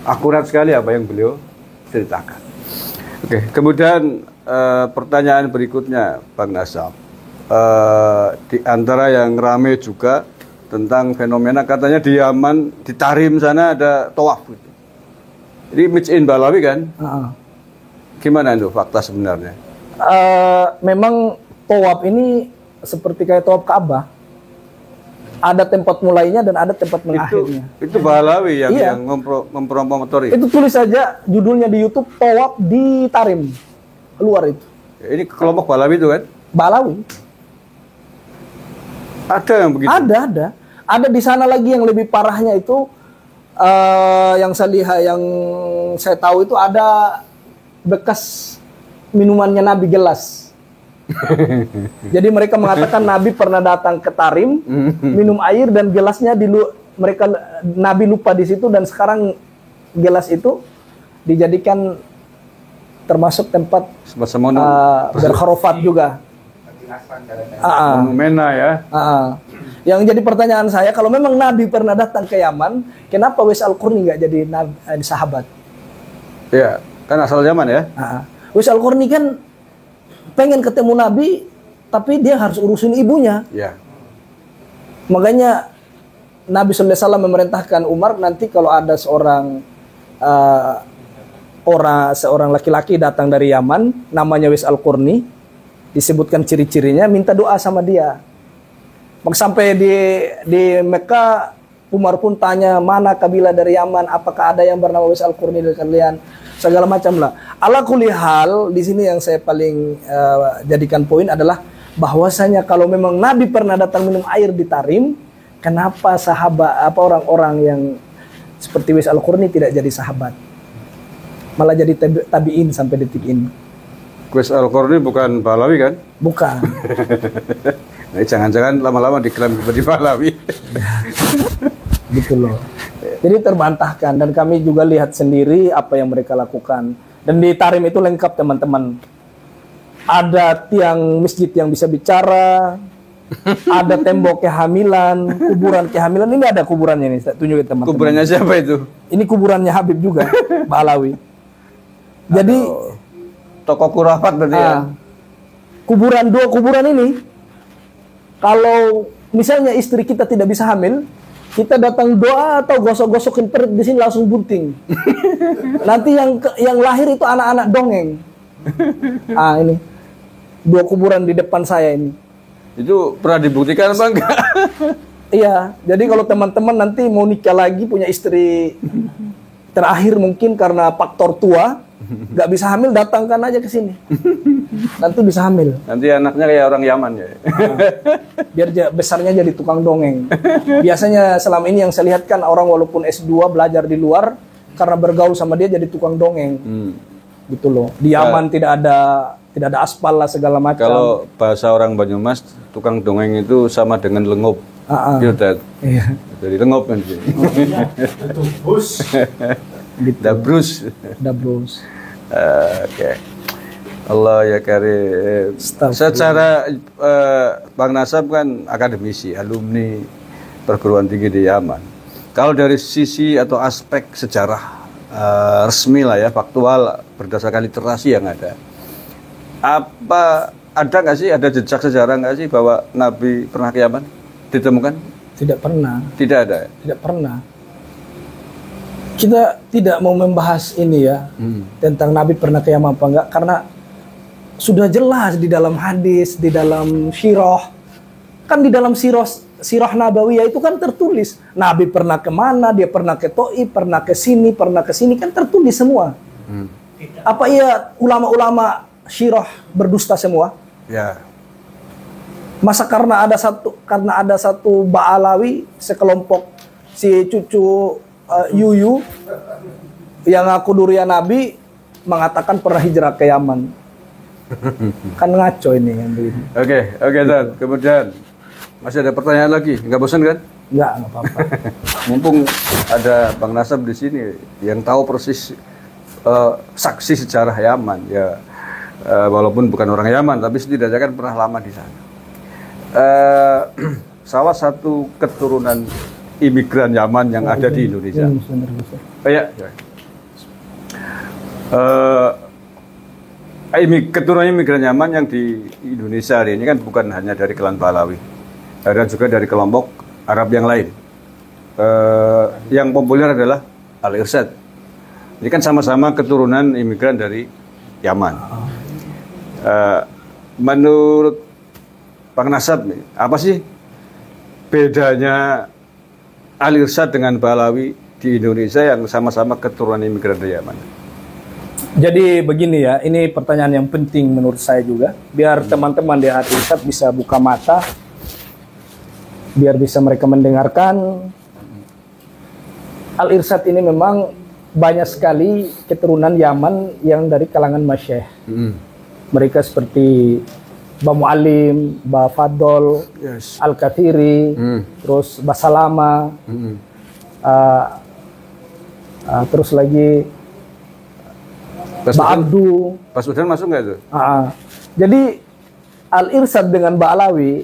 Akurat sekali apa yang beliau ceritakan. Oke, kemudian pertanyaan berikutnya, Bang Nasab. Di antara yang rame juga tentang fenomena katanya di Yaman, di Tarim sana ada tawaf gitu. Jadi Mij'in Balawi kan? Gimana itu fakta sebenarnya? Memang tawaf ini seperti kayak tawaf Ka'bah. Ada tempat mulainya dan ada tempat mengakhirnya. Itu Balawi yang mempromotori. Itu tulis saja judulnya di YouTube, tawaf di Tarim. Keluar itu. Ini kelompok Balawi itu kan? Balawi. Ada yang begitu? Ada. Ada di sana lagi yang lebih parahnya itu, yang saya lihat, yang saya tahu itu ada bekas minumannya Nabi gelas. Jadi mereka mengatakan Nabi pernah datang ke Tarim, minum air dan gelasnya Nabi lupa di situ, dan sekarang gelas itu dijadikan termasuk tempat berkhurafat juga. Fenomena ya. Yang jadi pertanyaan saya, kalau memang Nabi pernah datang ke Yaman, kenapa Uwais Al-Qarni nggak jadi sahabat? Ya, kan asal Yaman ya. Uwais Al-Qarni kan pengen ketemu Nabi, tapi dia harus urusin ibunya. Ya. Makanya Nabi SAW memerintahkan Umar, nanti kalau ada seorang laki-laki datang dari Yaman, namanya Uwais Al-Qarni, disebutkan ciri-cirinya, minta doa sama dia. Sampai di Mekah, Umar pun tanya, mana kabilah dari Yaman, apakah ada yang bernama Uwais Al-Qarni dari kalian, segala macam lah. Ala kulli hal, di sini yang saya paling jadikan poin adalah bahwasanya kalau memang Nabi pernah datang minum air di Tarim, kenapa orang-orang yang seperti Uwais Al-Qarni tidak jadi sahabat, malah jadi tabi'in sampai detik ini. Uwais Al-Qarni bukan Balawi kan? Bukan. Nah, jangan-jangan lama-lama diklaim seperti Balawi. Gitu loh. Jadi terbantahkan, dan kami juga lihat sendiri apa yang mereka lakukan. Dan di Tarim itu lengkap teman-teman. Ada tiang masjid yang bisa bicara, ada tembok kehamilan, kuburan kehamilan. Ini ada kuburannya nih, saya tunjukin teman-teman. Kuburannya siapa itu? Ini kuburannya Habib juga, Balawi. Jadi toko kurafat berarti ya? Dua kuburan ini, kalau misalnya istri kita tidak bisa hamil, kita datang doa atau gosok-gosokin perut di sini langsung bunting. Nanti yang lahir itu anak-anak dongeng. Ini dua kuburan di depan saya ini. Itu pernah dibuktikan apa enggak? Iya, jadi kalau teman-teman nanti mau nikah lagi punya istri terakhir mungkin karena faktor tua, nggak bisa hamil, datangkan aja ke sini. Nanti bisa hamil. Nanti anaknya kayak orang Yaman ya. Biar besarnya jadi tukang dongeng. Biasanya selama ini yang saya lihat kan orang walaupun S2 belajar di luar, karena bergaul sama dia jadi tukang dongeng. Gitu loh. Di Yaman tidak ada aspal lah segala macam. Kalau bahasa orang Banyumas, tukang dongeng itu sama dengan lengup. Gitu, Dad. Iya. Jadi lengup kan sih. Itu bus. Dabrus. Dabrus. Oke. Allah ya karim. Secara Bang Nasab kan akademisi, alumni perguruan tinggi di Yaman. Kalau dari sisi atau aspek sejarah resmi lah ya, faktual berdasarkan literasi yang ada, ada nggak sih, ada jejak sejarah nggak sih bahwa Nabi pernah ke Yaman? Ditemukan? Tidak pernah. Tidak ada. Tidak pernah. Kita tidak mau membahas ini ya tentang Nabi pernah ke Yaman apa enggak, karena sudah jelas di dalam hadis, di dalam sirah, kan di dalam sirah Nabawiyah itu kan tertulis Nabi pernah kemana, dia pernah ke Taif, pernah ke sini kan tertulis semua. Apa iya ulama-ulama sirah berdusta semua? Ya. Masa karena ada satu Ba'alawi sekelompok si cucu Yuyu yang ngaku durian Nabi mengatakan pernah hijrah ke Yaman. Kan ngaco ini yang begini. Oke, Dan. Kemudian masih ada pertanyaan lagi, nggak bosan kan? Nggak apa-apa. Mumpung ada Bang Nasab di sini yang tahu persis saksi sejarah Yaman ya, walaupun bukan orang Yaman tapi setidaknya kan pernah lama di sana. Salah satu keturunan imigran Yaman yang ada di Indonesia. Ya. Keturunan imigran Yaman yang di Indonesia hari ini kan bukan hanya dari klan Pahlawi, ada juga dari kelompok Arab yang lain. Yang populer adalah Al-Irsyad. Ini kan sama-sama keturunan imigran dari Yaman. Menurut Bang Nasab nih, apa sih bedanya Al-Irsyad dengan Pahlawi di Indonesia yang sama-sama keturunan imigran dari Yaman? Jadi begini ya, ini pertanyaan yang penting menurut saya juga, biar teman-teman di Al-Irsyad bisa buka mata, biar bisa mereka mendengarkan. Al-Irsyad ini memang banyak sekali keturunan Yaman yang dari kalangan masyayikh. Mereka seperti Ba Mu'alim, Ba Fadol, Al-Kathiri, terus Ba Salama, terus lagi Ba Abdu. Pas Udan masuk nggak itu? Jadi Al-Irsyad dengan Ba Alawi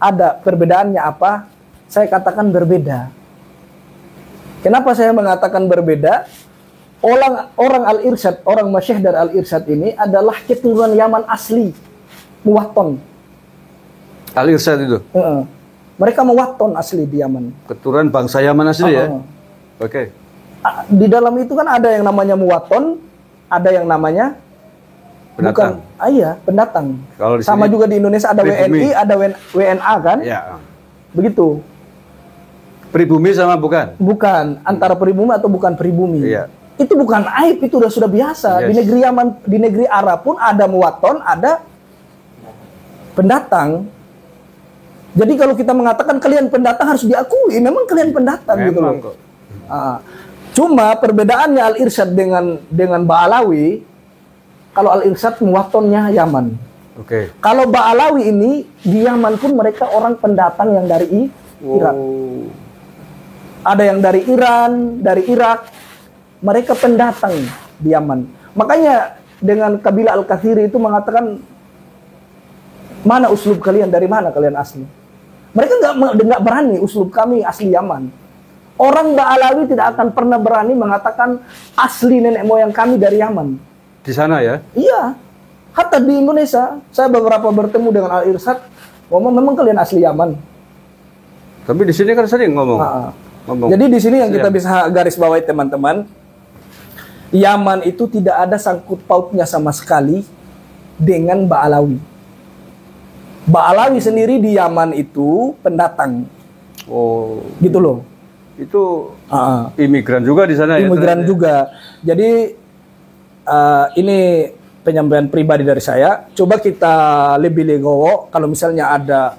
ada perbedaannya apa? Saya katakan berbeda. Kenapa saya mengatakan berbeda? Orang Al-Irsyad, orang masyayikh dari Al-Irsyad ini adalah keturunan Yaman asli. Muwatton. Al-Irsyad itu? Mereka Muwatton asli di Yaman. Keturunan bangsa Yaman asli ya? Oke. Di dalam itu kan ada yang namanya Muwatton, ada yang namanya pendatang. Pendatang. Kalau di sama sini, juga di Indonesia ada pribumi. WNI, ada WNA kan? Ya. Begitu. Pribumi sama bukan? Bukan, antara pribumi atau bukan pribumi. Iya. Itu bukan aib, itu sudah biasa. Di negeri Yaman, di negeri Arab pun ada Muwatton, ada pendatang. Jadi kalau kita mengatakan kalian pendatang harus diakui, memang kalian pendatang gitu loh. Cuma perbedaannya Al-Irsyad dengan Ba Alawi, kalau Al-Irsyad Muwattonnya Yaman. Kalau Ba Alawi ini di Yaman pun mereka orang pendatang yang dari Irak. Ada yang dari Iran, dari Irak. Mereka pendatang di Yaman. Makanya dengan kabilah Al-Kathiri itu mengatakan, mana uslub kalian, dari mana kalian asli? Mereka nggak berani, uslub kami asli Yaman. Orang Ba Alawi tidak akan pernah berani mengatakan asli nenek moyang kami dari Yaman. Di sana ya? Iya. Hatta di Indonesia, saya beberapa bertemu dengan Al-Irsyad, ngomong memang kalian asli Yaman. Tapi di sini kan sering ngomong. Jadi di sini yang kita bisa garis bawahi teman-teman, Yaman itu tidak ada sangkut pautnya sama sekali dengan Ba Alawi. Ba'alawi sendiri di Yaman itu pendatang. Oh, Gitu loh. itu imigran juga di sana Imigran ya? juga. Jadi ini penyampaian pribadi dari saya. Coba kita lebih legowo. Kalau misalnya ada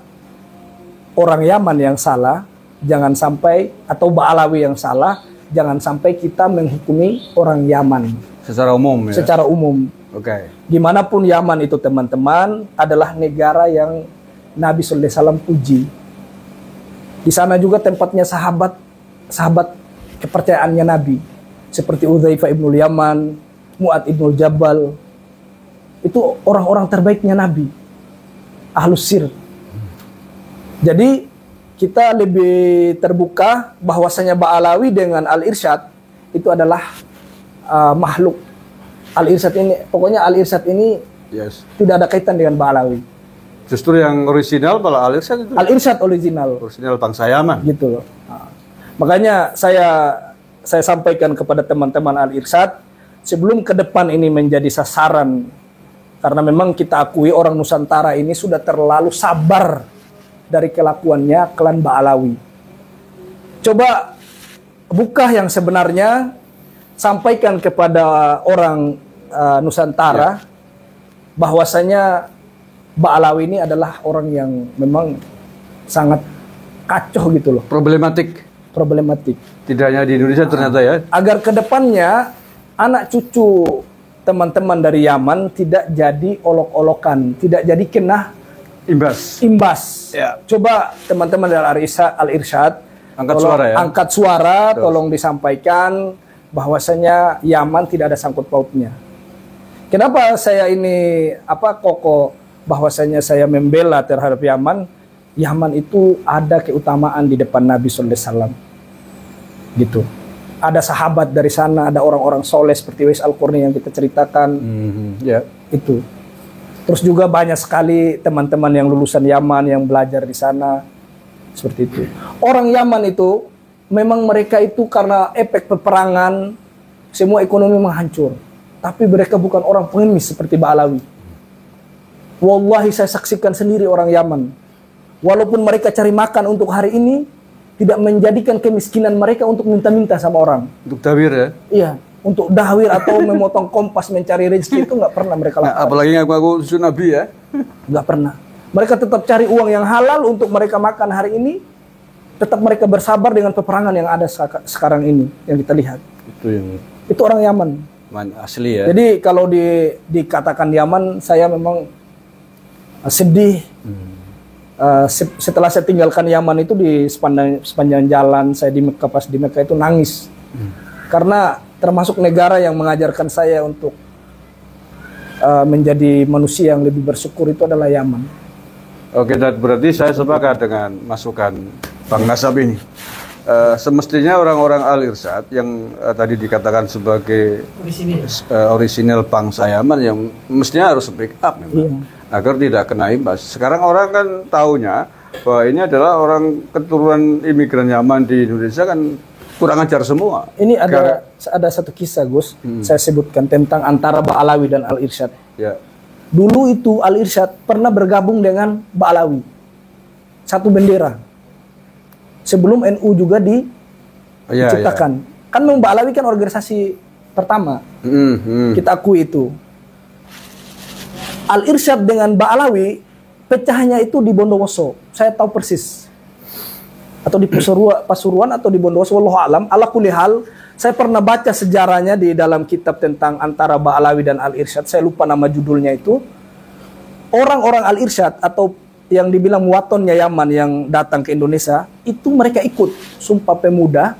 orang Yaman yang salah, jangan sampai, atau Ba'alawi yang salah, jangan sampai kita menghukumi orang Yaman Secara umum ya? secara umum. Oke. Dimanapun Yaman itu teman-teman adalah negara yang Nabi Sallallahu Alaihi Wasallam puji. Di sana juga tempatnya sahabat kepercayaannya Nabi, seperti Udzaifah ibnul Yaman, Mu'ad ibnul Jabal. Itu orang-orang terbaiknya Nabi, Ahlus Sir. Jadi kita lebih terbuka bahwasanya Ba'alawi dengan Al-Irsyad itu adalah makhluk. Al-Irsyad ini, pokoknya Al-Irsyad ini Yes. tidak ada kaitan dengan Ba'alawi. Justru yang orisinal malah Al-Irsyad itu. Al-Irsyad original. Orisinal bangsa Yaman. Gitu loh. Nah, makanya saya sampaikan kepada teman-teman Al-Irsyad, sebelum ke depan ini menjadi sasaran, karena memang kita akui orang Nusantara ini sudah terlalu sabar dari kelakuannya klan Ba'alawi. Coba buka yang sebenarnya, sampaikan kepada orang Nusantara bahwasanya Ba'alawi ini adalah orang yang memang sangat kacau gitu loh, Problematik. problematik. Tidak hanya di Indonesia ternyata ya. Agar kedepannya anak cucu teman-teman dari Yaman tidak jadi olok-olokan, tidak jadi kena imbas. Ya. Coba teman-teman dari Al-Irsyad Angkat tolong suara ya. angkat suara, tolong disampaikan bahwasanya Yaman tidak ada sangkut pautnya. Kenapa saya ini kokoh bahwasanya saya membela terhadap Yaman? Yaman itu ada keutamaan di depan Nabi Sallallahu Alaihi Wasallam. Gitu. Ada sahabat dari sana, ada orang-orang soleh seperti Wais Al-Qurni yang kita ceritakan. Ya. Itu. Terus juga banyak sekali teman-teman yang lulusan Yaman yang belajar di sana. Seperti itu. Orang Yaman itu memang mereka itu karena efek peperangan semua ekonomi menghancur. Tapi mereka bukan orang pengemis seperti Ba'alawi. Wallahi saya saksikan sendiri orang Yaman. Walaupun mereka cari makan untuk hari ini, tidak menjadikan kemiskinan mereka untuk minta-minta sama orang. Untuk dawir ya. Iya, untuk dahwir atau memotong kompas mencari rezeki itu nggak pernah mereka lakukan. Apalagi ngaku cucu Nabi ya. Nggak pernah. Mereka tetap cari uang yang halal untuk mereka makan hari ini. Tetap mereka bersabar dengan peperangan yang ada sekarang ini yang kita lihat. Itu orang Yaman. Asli ya. Jadi kalau dikatakan Yaman, saya memang sedih. Setelah saya tinggalkan Yaman itu di sepanjang jalan saya di Mekah, pas di Mekah itu nangis. Karena termasuk negara yang mengajarkan saya untuk menjadi manusia yang lebih bersyukur itu adalah Yaman. Oke, dan berarti saya sepakat dengan masukan Bang Nasab ini. Semestinya orang-orang Al-Irsyad yang tadi dikatakan sebagai orisinal bangsa Yaman yang mestinya harus speak up memang, agar tidak kena imbas. Sekarang orang kan taunya bahwa ini adalah orang keturunan imigran Yaman di Indonesia kan kurang ajar semua. Ini ada satu kisah Gus, saya sebutkan tentang antara Ba'alawi dan Al-Irsyad. Ya. Dulu itu Al-Irsyad pernah bergabung dengan Ba'alawi, satu bendera. Sebelum NU juga diciptakan. Kan memang Ba'alawi kan organisasi pertama. Kita akui itu. Al-Irsyad dengan Ba'alawi pecahnya itu di Bondowoso. Saya tahu persis. Atau di Pasuruan atau di Bondowoso, wallahu alam. Ala kulli hal, saya pernah baca sejarahnya di dalam kitab tentang antara Ba'alawi dan Al-Irsyad. Saya lupa nama judulnya itu. Orang-orang Al-Irsyad atau yang dibilang watonnya Yaman yang datang ke Indonesia, itu mereka ikut Sumpah Pemuda,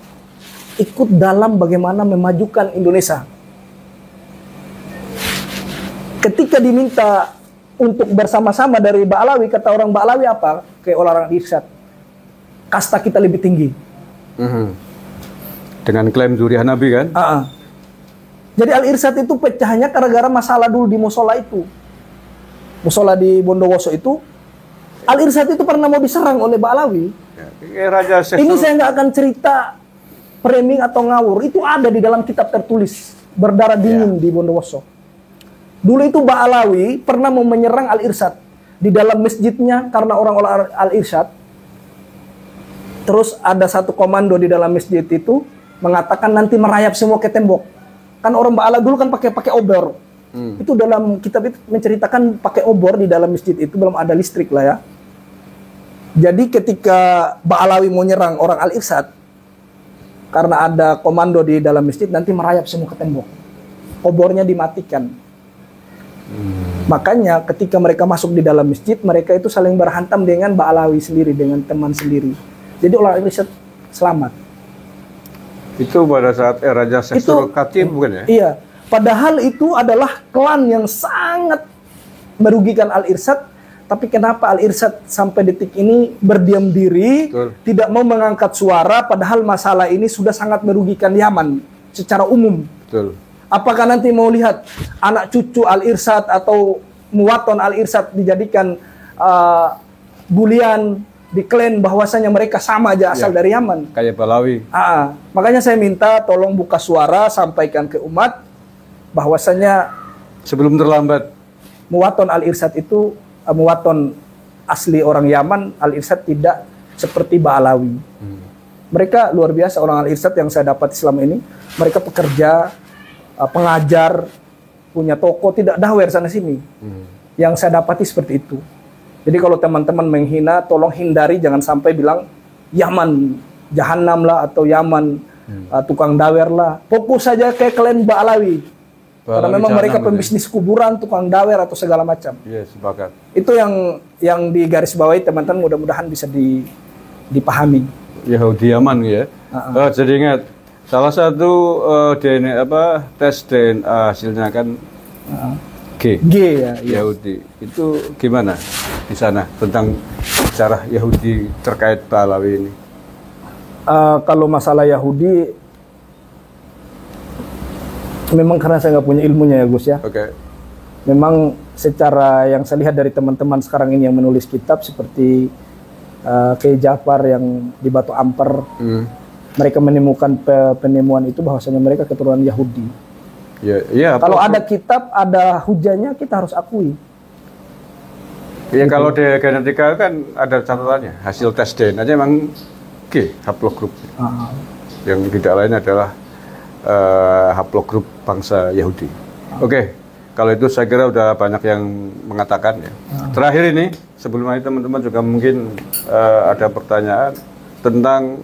ikut dalam bagaimana memajukan Indonesia. Ketika diminta untuk bersama-sama dari Ba'alawi, kata orang Ba'alawi apa? Kayak orang Irsyad, kasta kita lebih tinggi. Dengan klaim Zuriyah Nabi kan? Jadi Al-Irsyad itu pecahnya gara-gara masalah dulu di musola itu. Musola di Bondowoso itu, Al-Irsyad itu pernah mau diserang oleh Ba'alawi. Ini saya nggak akan cerita framing atau ngawur. Itu ada di dalam kitab tertulis. Berdarah dingin di Bondowoso. Dulu itu Ba'alawi pernah mau menyerang Al-Irsyad. di dalam masjidnya karena orang-orang Al-Irsyad. Terus ada satu komando di dalam masjid itu mengatakan nanti merayap semua ke tembok. Kan orang Ba'ala dulu kan pakai obor. Itu dalam kitab itu menceritakan pakai obor di dalam masjid itu, belum ada listrik lah ya. Jadi ketika Ba'alawi mau nyerang orang Al-Irsyad, karena ada komando di dalam masjid, nanti merayap semua ke tembok. Obornya dimatikan. Makanya ketika mereka masuk di dalam masjid, mereka itu saling berhantam dengan Ba'alawi sendiri, dengan teman sendiri. Jadi orang Al-Irsyad selamat. Itu pada saat eranya Syaikh Khatib bukan ya? Iya. Padahal itu adalah klan yang sangat merugikan Al-Irsyad. Tapi kenapa Al-Irsyad sampai detik ini berdiam diri, tidak mau mengangkat suara, padahal masalah ini sudah sangat merugikan Yaman secara umum. Betul. Apakah nanti mau lihat anak cucu Al-Irsyad atau muwaton Al-Irsyad dijadikan bulian, diklaim bahwasanya mereka sama aja asal dari Yaman? Kayak Balawi. Makanya saya minta tolong buka suara, sampaikan ke umat bahwasanya sebelum terlambat. Muwaton Al-Irsyad itu muwaton asli orang Yaman. Al-Irsyad tidak seperti Ba'alawi. Mereka luar biasa orang Al-Irsyad yang saya dapat selama ini. Mereka pekerja, pengajar, punya toko, tidak dawer sana sini. Yang saya dapati seperti itu. Jadi kalau teman-teman menghina, tolong hindari, jangan sampai bilang Yaman jahanam lah, atau Yaman tukang dawer lah. Fokus saja ke klan Ba'alawi. Karena memang mereka pembisnis kuburan, tukang dawer atau segala macam. Iya, sepakat. Itu yang digarisbawahi teman-teman, mudah-mudahan bisa dipahami. Yahudi Yaman ya. Jadi ingat, salah satu tes DNA hasilnya kan G ya. Yahudi. Itu gimana di sana tentang sejarah Yahudi terkait Ba'alawi ini? Kalau masalah Yahudi, memang karena saya nggak punya ilmunya ya Gus ya. Oke. Memang secara yang saya lihat dari teman-teman sekarang ini yang menulis kitab seperti Kiai Ja'far yang di Batu Ampar, mereka menemukan penemuan itu bahwasanya mereka keturunan Yahudi. Ya, kalau ada kitab, ada hujahnya, kita harus akui. Ya gitu. Kalau di genetika kan ada catatannya, hasil tes DNA aja memang G, haplogroup. Yang tidak lain adalah haplogroup bangsa Yahudi. Oke, kalau itu saya kira udah banyak yang mengatakan ya. Terakhir ini, sebelum itu teman-teman juga mungkin ada pertanyaan tentang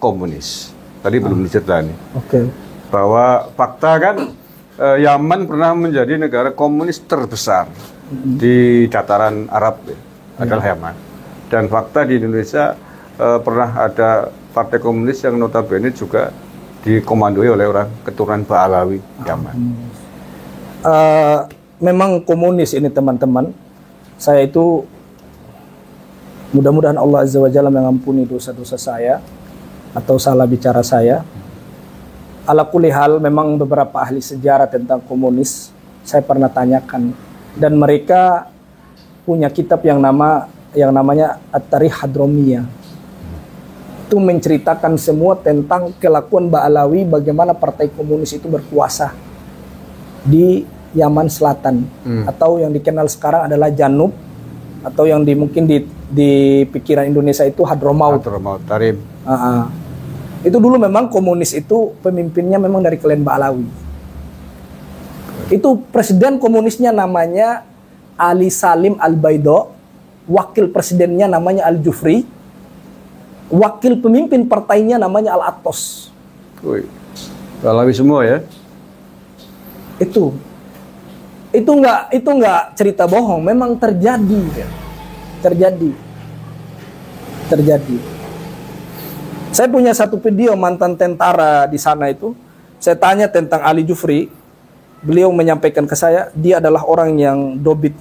komunis. Tadi belum diceritain. Bahwa fakta kan Yaman pernah menjadi negara komunis terbesar di dataran Arab adalah Yaman. Dan fakta di Indonesia pernah ada partai komunis yang notabene juga dikomandoi oleh orang keturunan Ba'alawi Yaman. Memang komunis ini teman-teman, saya itu mudah-mudahan Allah Azza wa Jalla mengampuni dosa-dosa saya atau salah bicara saya. Ala kulli hal, memang beberapa ahli sejarah tentang komunis saya pernah tanyakan, dan mereka punya kitab yang namanya At-Tarikh Hadromiyah. Itu menceritakan semua tentang kelakuan Ba'alawi, bagaimana partai komunis itu berkuasa di Yaman Selatan, atau yang dikenal sekarang adalah Janub, atau yang mungkin di pikiran Indonesia itu Hadramaut. Tarim. Itu dulu memang komunis itu pemimpinnya memang dari klan Ba'alawi. Itu presiden komunisnya namanya Ali Salim Al-Baido, wakil presidennya namanya Al-Jufri, wakil pemimpin partainya namanya Al-Attos. Ba'alawi semua ya? Itu nggak cerita bohong, memang terjadi. Saya punya satu video mantan tentara di sana itu. Saya tanya tentang Ali Jufri. Beliau menyampaikan ke saya, dia adalah orang yang dobit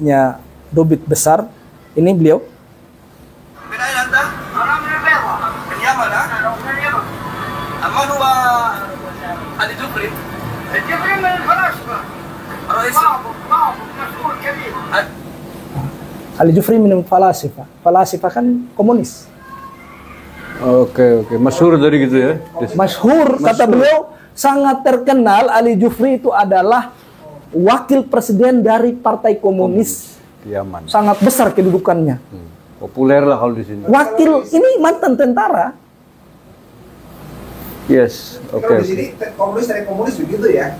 besar. Ini beliau. Ali Jufri minum falasifa. Falasifa kan komunis. Oke. Masyhur dari gitu ya? Masyhur, kata beliau, sangat terkenal. Ali Jufri itu adalah wakil presiden dari partai komunis di Yaman. Sangat besar kedudukannya. Populer lah kalau di sini. Wakil ini mantan tentara. Yes, oke. Kalau di sini komunis dari komunis begitu ya.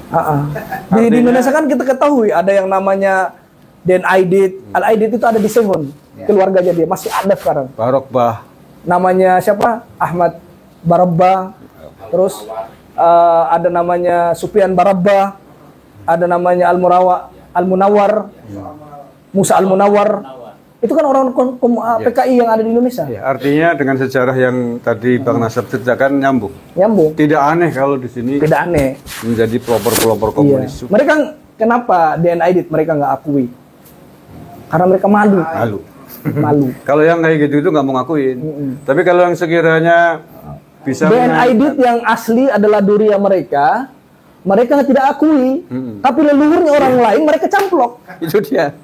Di Indonesia kan kita ketahui ada yang namanya Den Aidit. Al Aidit itu ada di Sehun. Keluarganya dia masih ada sekarang. Barokbah. Namanya siapa? Ahmad Barabba. Terus ada namanya Sufyan Barabba. Ada namanya Al Munawar. Musa Al Munawar. Itu kan orang PKI yang ada di Indonesia. Ya, artinya dengan sejarah yang tadi Bang Nasab ceritakan nyambung. Nyambung. Tidak aneh kalau di sini Tidak aneh. menjadi pelopor-pelopor komunis. Mereka kenapa DNA Aidit mereka nggak akui? Karena mereka malu. Malu. Malu. Kalau yang kayak gitu itu nggak mau ngakuin. Tapi kalau yang sekiranya bisa DNA Aidit yang asli adalah Duria mereka tidak akui. Tapi leluhurnya orang lain mereka camplok. itu dia.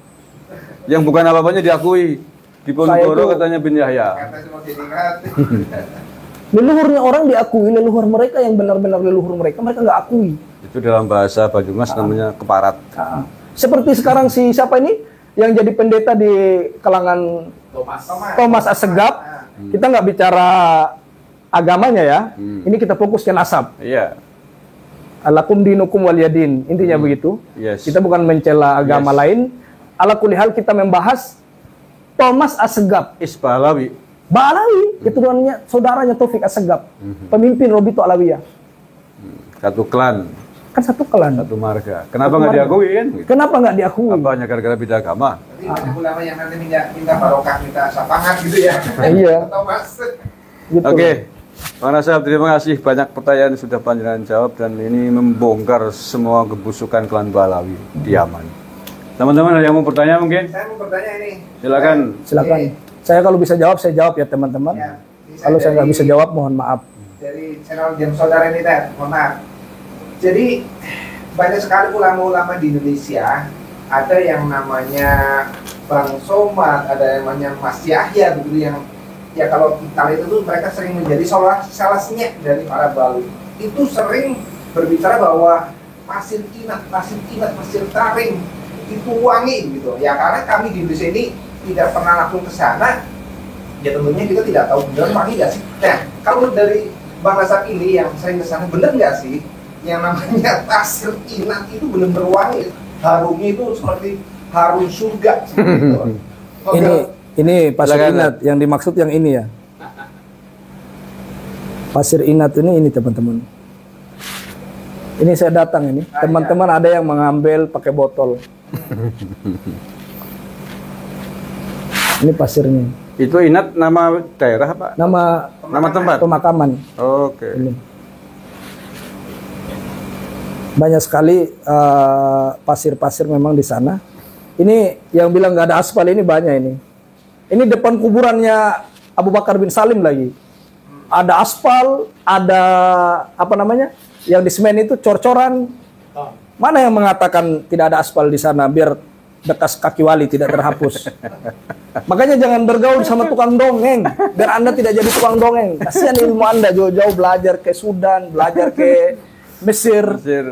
Yang bukan apa-apanya diakui. Di Ponorogo katanya bin Yahya. Kata semua diingat. Leluhurnya orang diakui, leluhur mereka yang benar-benar leluhur mereka nggak akui. Itu dalam bahasa Banyumas namanya keparat. Seperti sekarang si siapa ini yang jadi pendeta di kalangan Thomas Assegaf. Kita nggak bicara agamanya ya. Ini kita fokus ke nasab. Iya. Alakum dinukum waliyadin. Intinya begitu. Yes. Kita bukan mencela agama lain. Ala kulli hal kita membahas Thomas Assegaf. Isbalawi. Ba'alawi, keturunannya saudaranya Taufik Assegaf. Pemimpin Robito Alawiyah. Satu klan, Kan satu klan. satu marga. Kenapa nggak diakui kan? Kenapa nggak diakui? Apa hanya gara-gara beda agama? Jadi banyak ulama yang nanti minta barokah, minta syafaat gitu ya. Iya. Atau mas. Gitu. Oke. Bang Nasab, terima kasih. Banyak pertanyaan sudah panjenengan jawab dan ini membongkar semua kebusukan klan Balawi di Yaman. Teman-teman ada yang mau bertanya mungkin? Saya mau bertanya ini. Silakan. Silakan. Saya kalau bisa jawab, saya jawab ya teman-teman. Ya, ini Kalau saya nggak dari- bisa jawab, mohon maaf. Dari channel Jam Saudara ini, Ted. Mohon maaf. Jadi banyak sekali ulama-ulama di Indonesia. Ada yang namanya Bang Somad, ada yang namanya Mas Yahya, begitu yang ya kalau kita itu tuh mereka sering menjadi salahnya dari para Bali. Itu sering berbicara bahwa pasir kinat, pasir taring itu wangi gitu. Ya karena kami di Indonesia ini tidak pernah langsung ke sana. Ya tentunya kita tidak tahu benar wangi nggak sih. Nah kalau dari Bang Nasab ini yang sering ke sana, benar nggak sih yang namanya pasir kinat itu benar-benar wangi? Harumnya itu seperti harum surga seperti itu. Oke. Ini pasir Silakan. inat yang dimaksud yang ini ya. Pasir inat ini teman-teman. Ini saya datang ini. Teman-teman ada yang mengambil pakai botol. Ini pasirnya. Itu Inat nama daerah apa? Nama tempat? pemakaman. Oke. Ini. Banyak sekali pasir-pasir memang di sana. Ini yang bilang nggak ada aspal ini banyak ini. Ini depan kuburannya Abu Bakar bin Salim lagi. Ada aspal, ada apa namanya? Yang di semen itu cor-coran. Mana yang mengatakan tidak ada aspal di sana biar bekas kaki wali tidak terhapus. Makanya jangan bergaul sama tukang dongeng biar Anda tidak jadi tukang dongeng. Kasihan ilmu Anda jauh-jauh belajar ke Sudan, belajar ke Mesir, Pasir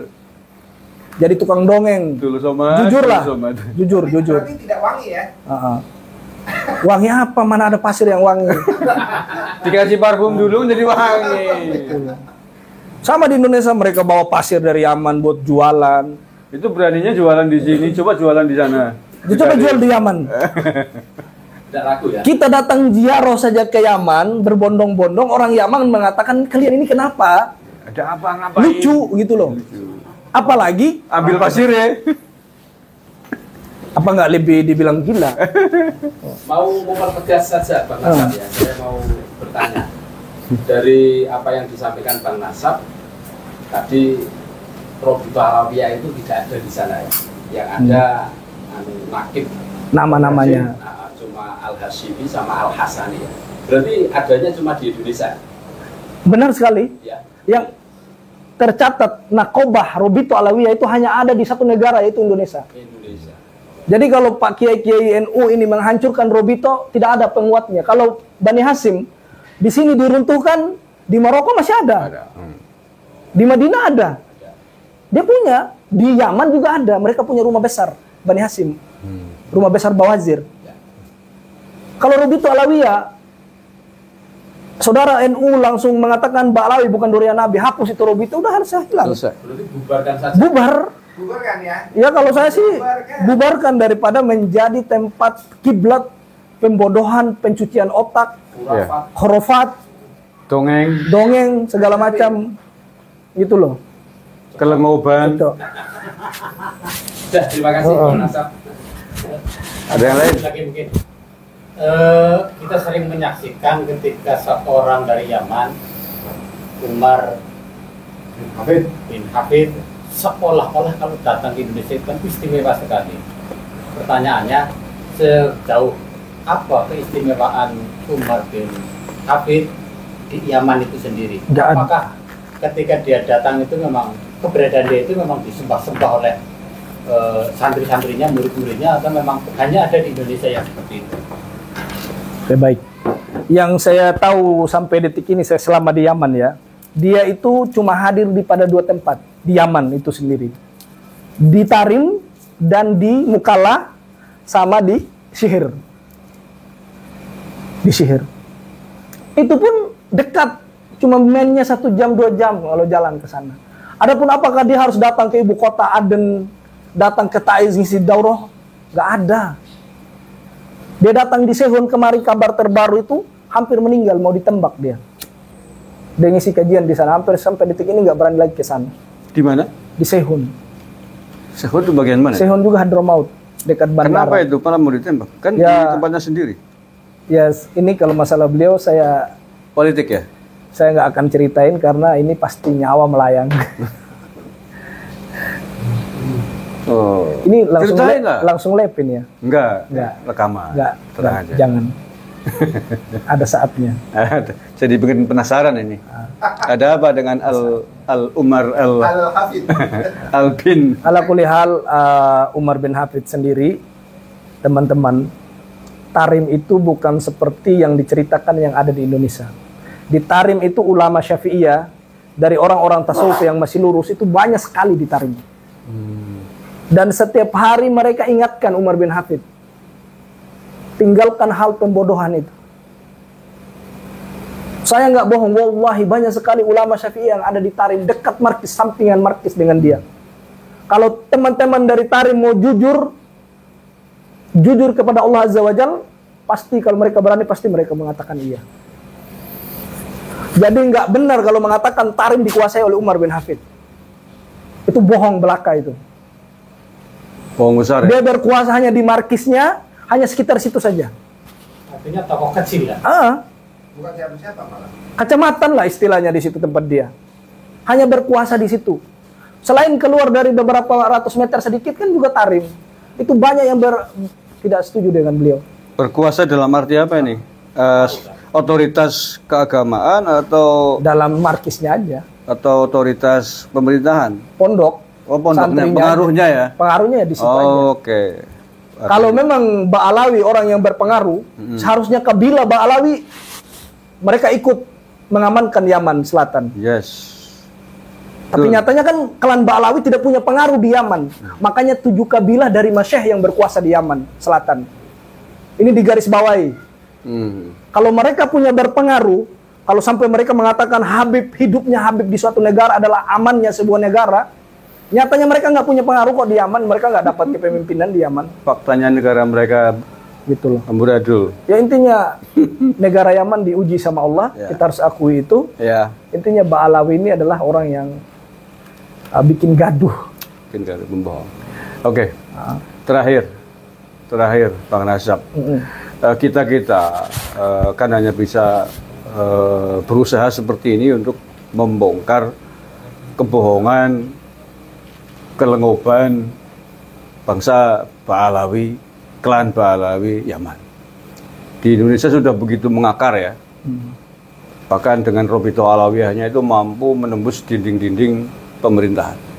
jadi tukang dongeng. dulu sama. Jujur lah. dulu sama. Jujur. Berarti tidak wangi ya? Wangi apa? Mana ada pasir yang wangi? Dikasih parfum dulu jadi wangi. Sama di Indonesia mereka bawa pasir dari Yaman buat jualan. Itu beraninya jualan di sini, coba jualan di sana. Coba jual di Yaman. Tidak laku ya? Kita datang ziarah saja ke Yaman, berbondong-bondong, orang Yaman mengatakan kalian ini kenapa? Ada apa ngapain? Lucu gitu loh. Apalagi Ambil pasir ya. apa nggak lebih dibilang gila? Mau mempertegas saja Bang Nasab ya, saya mau bertanya. Dari apa yang disampaikan Bang Nasab, tadi Robito Alawiyah itu tidak ada di sana ya. Yang ada nakib Nama-namanya. cuma Al-Hashimi sama Al-Hasani ya. Berarti adanya cuma di Indonesia Benar sekali. ya. Yang tercatat Nakobah Robito Alawiyah itu hanya ada di satu negara yaitu Indonesia. Indonesia. Jadi kalau Pak Kiai-Kiai NU ini menghancurkan Robito, tidak ada penguatnya. Kalau Bani Hasim di sini diruntuhkan, di Maroko masih ada. Di Madinah ada. Dia punya, di Yaman juga ada. Mereka punya rumah besar. Bani Hasim, rumah besar Bawazir. Kalau Robito Alawiyah, saudara NU langsung mengatakan Ba'alawi bukan durian Nabi, hapus itu Robito, udah harus hilang. Selesai. Berarti bubarkan saja. Bubar. Bubarkan ya. Ya kalau saya sih bubarkan daripada menjadi tempat kiblat pembodohan, pencucian otak, Khurafat. khurafat, dongeng, segala macam, gitu loh. Kelengoban. Gitu. Sudah, terima kasih Bang Nasab. Ada yang lain? Lagi mungkin. Kita sering menyaksikan ketika seorang dari Yaman, Umar bin Hafid, seolah-olah kalau datang ke Indonesia itu kan istimewa sekali. Pertanyaannya, sejauh apa keistimewaan Umar bin Hafid di Yaman itu sendiri? Nggak ada. Apakah ketika dia datang itu memang keberadaan dia itu memang disembah-sembah oleh santri-santrinya, murid-muridnya, atau memang hanya ada di Indonesia yang seperti itu? Oke, baik. Yang saya tahu sampai detik ini, saya selama di Yaman ya, dia itu cuma hadir di pada 2 tempat di Yaman itu sendiri, di Tarim dan di Mukalla, sama di Sihir. Di Sihir itu pun dekat, cuma mainnya 1 jam 2 jam kalau jalan ke sana. Adapun apakah dia harus datang ke ibu kota Aden, datang ke Taiz ngisi daurah, nggak ada. Dia datang di Sehun kemarin, kabar terbaru itu hampir meninggal, mau ditembak dia. Dia ngisi kajian di sana, hampir sampai detik ini nggak berani lagi ke sana. Di mana? Di Sehun. Sehun itu bagian mana? Sehun juga Hadramaut, dekat bandara. Kenapa itu malah mau ditembak? Kan di Ya. tempatnya sendiri. Ya, ini kalau masalah beliau saya Politik ya? nggak akan ceritain karena ini pasti nyawa melayang. Oh. Ini langsung Ceritain lah. langsung lepin ya. Enggak. Enggak. Rekaman. Nggak, Tenang nggak, aja. jangan. Ada saatnya. Jadi bikin penasaran ini. Ada apa dengan Umar Al-Hafid. Al-Bin? Ala kulli hal, Umar bin Hafid sendiri, teman-teman, Tarim itu bukan seperti yang diceritakan yang ada di Indonesia. Di Tarim itu ulama Syafi'iyah, dari orang-orang tasawuf yang masih lurus itu banyak sekali di Tarim. Dan setiap hari mereka ingatkan Umar bin Hafid, tinggalkan hal pembodohan itu. Saya nggak bohong, wallahi banyak sekali ulama Syafi'i yang ada di Tarim, dekat markis, sampingan markis dengan dia. Kalau teman-teman dari Tarim mau jujur kepada Allah Azza wa Jal, pasti kalau mereka berani, pasti mereka mengatakan iya. Jadi nggak benar kalau mengatakan Tarim dikuasai oleh Umar bin Hafid. Itu bohong belaka itu. Bohong besar Dia ya? berkuasa hanya di markisnya, hanya sekitar situ saja. Artinya tokoh kecil ya. Bukan siapa-siapa malah. Kecamatan lah istilahnya di situ tempat dia. Hanya berkuasa di situ. Selain keluar dari beberapa ratus meter sedikit kan juga Tarim. Itu banyak yang tidak setuju dengan beliau. Berkuasa dalam arti apa ini? Otoritas keagamaan Dalam markisnya aja. atau otoritas pemerintahan? Pondok. Oh, pondoknya, santrinya pengaruhnya aja. ya? Pengaruhnya di situ aja. Oke. Kalau memang Ba'alawi orang yang berpengaruh, seharusnya kabilah Ba'alawi mereka ikut mengamankan Yaman Selatan. Yes. Tapi Betul. nyatanya kan klan Ba'alawi tidak punya pengaruh di Yaman. Makanya 7 kabilah dari Masyekh yang berkuasa di Yaman Selatan. Ini digarisbawahi. Kalau mereka punya berpengaruh, kalau sampai mereka mengatakan hidupnya Habib di suatu negara adalah amannya sebuah negara, nyatanya mereka nggak punya pengaruh kok di Yaman, mereka nggak dapat kepemimpinan di Yaman. Faktanya negara mereka Gitu loh. amburadul. Ya intinya negara Yaman diuji sama Allah, Ya. kita harus akui itu. Ya. Intinya Ba'alawi ini adalah orang yang bikin gaduh. Mungkin kalau membohong. Oke. Terakhir Bang Nasab. Kita kan hanya bisa berusaha seperti ini untuk membongkar kebohongan, kelengoban bangsa Ba'alawi, klan Ba'alawi Yaman. Di Indonesia sudah begitu mengakar ya. Bahkan dengan Robito Alawiyahnya itu mampu menembus dinding-dinding pemerintahan.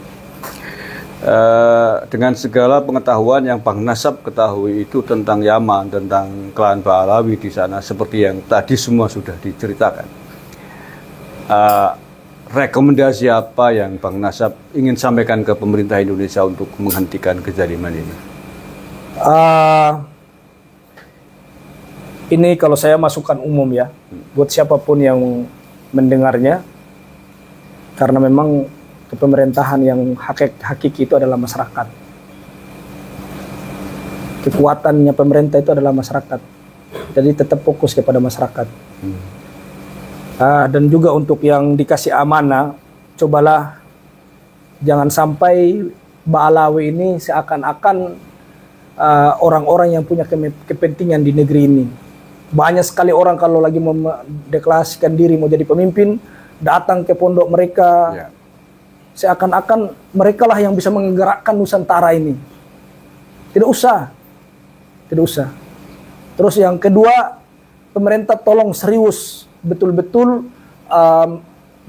Dengan segala pengetahuan yang Bang Nasab ketahui itu tentang Yaman, tentang klan Ba'alawi di sana, seperti yang tadi semua sudah diceritakan. Rekomendasi apa yang Bang Nasab ingin sampaikan ke pemerintah Indonesia untuk menghentikan kezaliman ini? Ini kalau saya masukkan umum ya, buat siapapun yang mendengarnya, karena memang kepemerintahan yang hakiki itu adalah masyarakat. Kekuatannya pemerintah itu adalah masyarakat. Jadi tetap fokus kepada masyarakat. Dan juga untuk yang dikasih amanah, cobalah jangan sampai Ba'alawi ini seakan-akan orang-orang yang punya kepentingan di negeri ini. Banyak sekali orang kalau lagi mendeklarasikan diri mau jadi pemimpin, datang ke pondok mereka, seakan-akan mereka lah yang bisa menggerakkan Nusantara ini. Tidak usah. Terus yang kedua, pemerintah tolong serius, betul-betul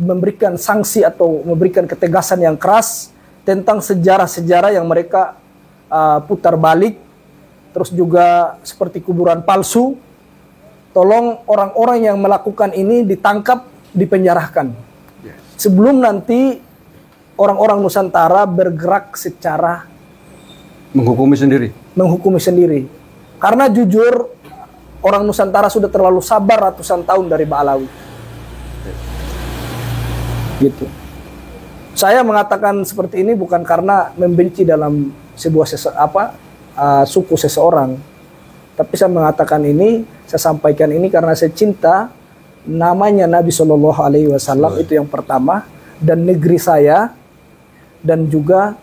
memberikan sanksi atau memberikan ketegasan yang keras tentang sejarah-sejarah yang mereka putar balik. Terus juga seperti kuburan palsu. Tolong orang-orang yang melakukan ini ditangkap, dipenjarakan. Sebelum nanti orang-orang Nusantara bergerak secara menghukumi sendiri. Karena jujur, orang Nusantara sudah terlalu sabar ratusan tahun dari Ba'alawi. Gitu. Saya mengatakan seperti ini bukan karena membenci dalam sebuah suku seseorang. Tapi saya mengatakan ini, saya sampaikan ini karena saya cinta namanya Nabi Shallallahu Alaihi Wasallam, itu yang pertama, dan negeri saya, dan juga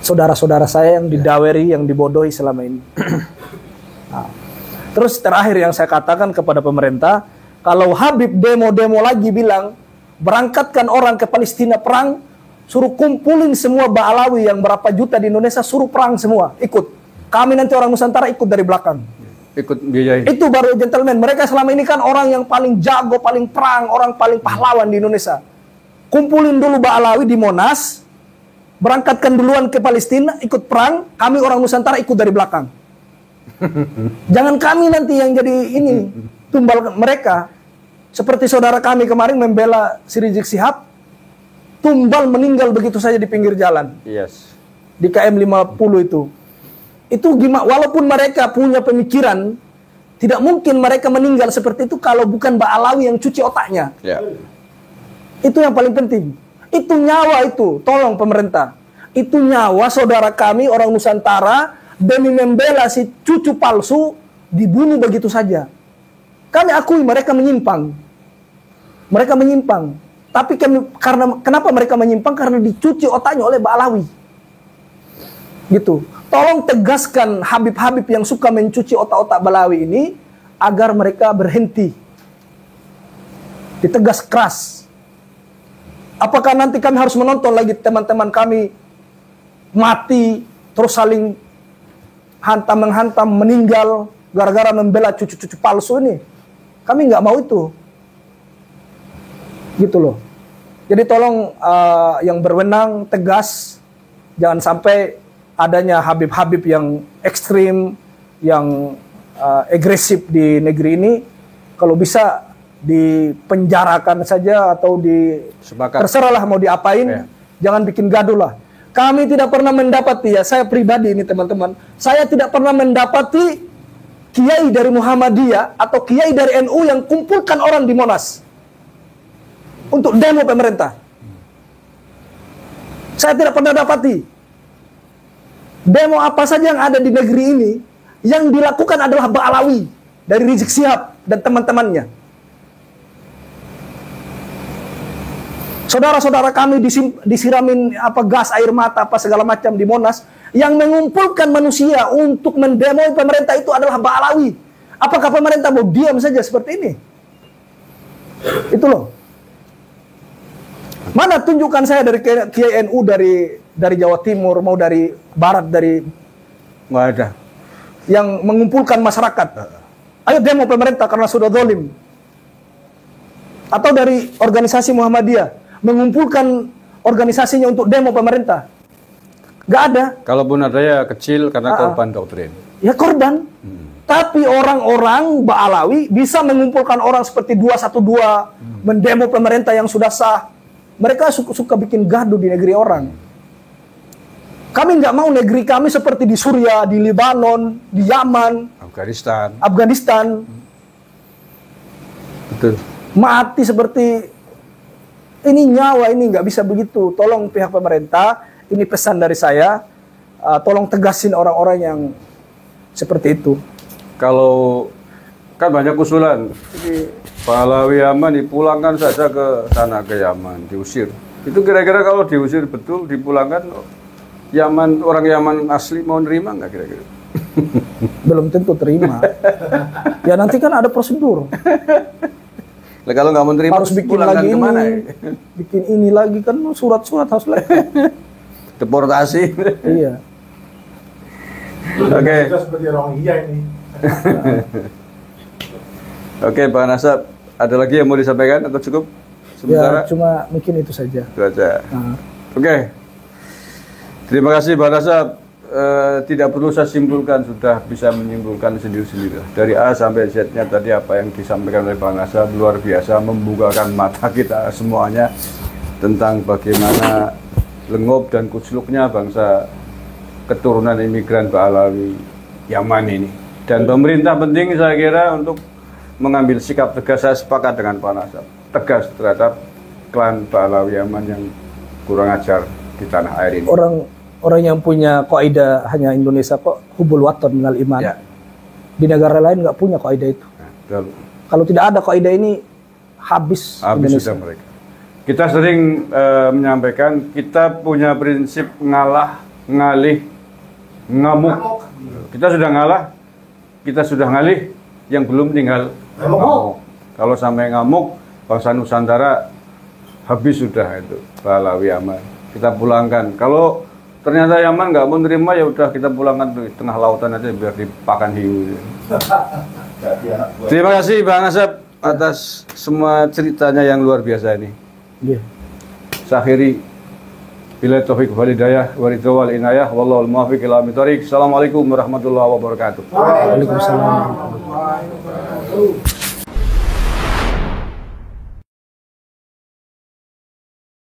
saudara-saudara saya yang didaweri, yang dibodohi selama ini. Terus terakhir yang saya katakan kepada pemerintah, kalau Habib demo-demo lagi bilang, berangkatkan orang ke Palestina perang, suruh kumpulin semua Ba'alawi yang berapa juta di Indonesia, suruh perang semua, ikut. Kami nanti orang Nusantara ikut dari belakang. Ikut biayai. Itu baru gentleman. Mereka selama ini kan orang yang paling jago, paling perang, orang paling pahlawan di Indonesia. Kumpulin dulu Ba'alawi di Monas, berangkatkan duluan ke Palestina, ikut perang, kami orang Nusantara ikut dari belakang. Jangan kami nanti yang jadi ini, tumbal mereka. Seperti saudara kami kemarin membela si Rizik Syihab, tumbal meninggal begitu saja di pinggir jalan. Yes. Di KM 50 itu. Itu gimana, walaupun mereka punya pemikiran, tidak mungkin mereka meninggal seperti itu kalau bukan Ba'alawi yang cuci otaknya. Itu yang paling penting. Itu nyawa itu, tolong pemerintah. Itu nyawa saudara kami orang Nusantara demi membela si cucu palsu dibunuh begitu saja. Kami akui mereka menyimpang. Tapi kenapa mereka menyimpang? Karena dicuci otaknya oleh Ba'alawi. Gitu. Tolong tegaskan Habib-Habib yang suka mencuci otak-otak Ba'alawi ini agar mereka berhenti. Ditegas keras. Apakah nanti kami harus menonton lagi teman-teman kami mati terus saling hantam-menghantam meninggal gara-gara membela cucu-cucu palsu ini? Kami nggak mau itu. Gitu loh. Jadi tolong yang berwenang tegas, jangan sampai adanya Habib-Habib yang ekstrim, yang agresif di negeri ini. Kalau bisa dipenjarakan saja atau terserahlah mau diapain, jangan bikin gaduh lah. Kami tidak pernah mendapati, ya saya pribadi ini teman-teman, saya tidak pernah mendapati kiai dari Muhammadiyah atau kiai dari NU yang kumpulkan orang di Monas untuk demo pemerintah. Saya tidak pernah dapati. Demo apa saja yang ada di negeri ini yang dilakukan adalah Ba'alawi dari Rizik Syihab dan teman-temannya. Saudara-saudara kami disiramin gas air mata apa segala macam di Monas, yang mengumpulkan manusia untuk mendemo pemerintah itu adalah Ba'alawi. Apakah pemerintah mau diam saja seperti ini? Itu loh. Mana tunjukkan saya dari Kiai NU dari Jawa Timur, mau dari Barat, dari nggak ada. Yang mengumpulkan masyarakat. Ayo demo pemerintah karena sudah zalim. Atau dari organisasi Muhammadiyah mengumpulkan organisasinya untuk demo pemerintah. Nggak ada. Kalaupun ada ya kecil karena korban doktrin. Ya korban. Tapi orang-orang Ba'alawi bisa mengumpulkan orang seperti 212 mendemo pemerintah yang sudah sah. Mereka suka bikin gaduh di negeri orang. Kami nggak mau negeri kami seperti di Suriah, di Lebanon, di Yaman, Afghanistan. Betul. Mati seperti ini, nyawa ini nggak bisa begitu. Tolong pihak pemerintah, ini pesan dari saya, tolong tegasin orang-orang yang seperti itu. Kalau kan banyak usulan, pahlawi Yaman dipulangkan saja ke sana, ke Yaman, diusir. Itu kira-kira kalau diusir betul, dipulangkan, Yaman, orang Yaman asli mau nerima nggak kira-kira? Belum tentu terima. Ya nanti kan ada prosedur. Nah, kalau nggak menerima Harus bikin lagi kemana ini, bikin ini lagi kan surat-surat harus lagi. Deportasi. Iya. Oke. Kita seperti Rohingya ini. Oke, Pak Nasab, ada lagi yang mau disampaikan atau cukup? Sementara? Ya, cuma mungkin itu saja. Itu aja. Nah. Oke. Terima kasih Pak Nasab. Tidak perlu saya simpulkan, sudah bisa menyimpulkan sendiri-sendiri. Dari A sampai Z-nya tadi apa yang disampaikan oleh Pak Nasab luar biasa, membukakan mata kita semuanya tentang bagaimana lengob dan kucluknya bangsa keturunan imigran Pahlawi Yaman ini. Dan pemerintah penting saya kira untuk mengambil sikap tegas. Saya sepakat dengan Pak Nasab, tegas terhadap klan Pahlawi Yaman yang kurang ajar di tanah air ini. Orang yang punya kaidah hanya Indonesia kok, hubul waton minal iman. Ya. Di negara lain nggak punya kaidah itu. Nah, kalau tidak ada kaidah ini, habis Indonesia. sudah mereka. Kita sering menyampaikan kita punya prinsip ngalah, ngalih, ngamuk. Kita sudah ngalah, kita sudah ngalih, yang belum tinggal ngamuk. Kalau sampai ngamuk, bangsa Nusantara habis sudah itu Pahlawi Yaman. Kita pulangkan. Kalau ternyata Yaman nggak mau nerima, ya udah kita pulangkan di tengah lautan aja biar dipakan hiu. Terima kasih Bang Nasab atas semua ceritanya yang luar biasa ini. Yeah. Sakhiri bila taufiq wal hidayah wa ridha wal inayah wallahu al-muwaffiq ila aqwamit thoriq. Assalamualaikum warahmatullahi wabarakatuh. Waalaikumsalam. Waalaikumsalam.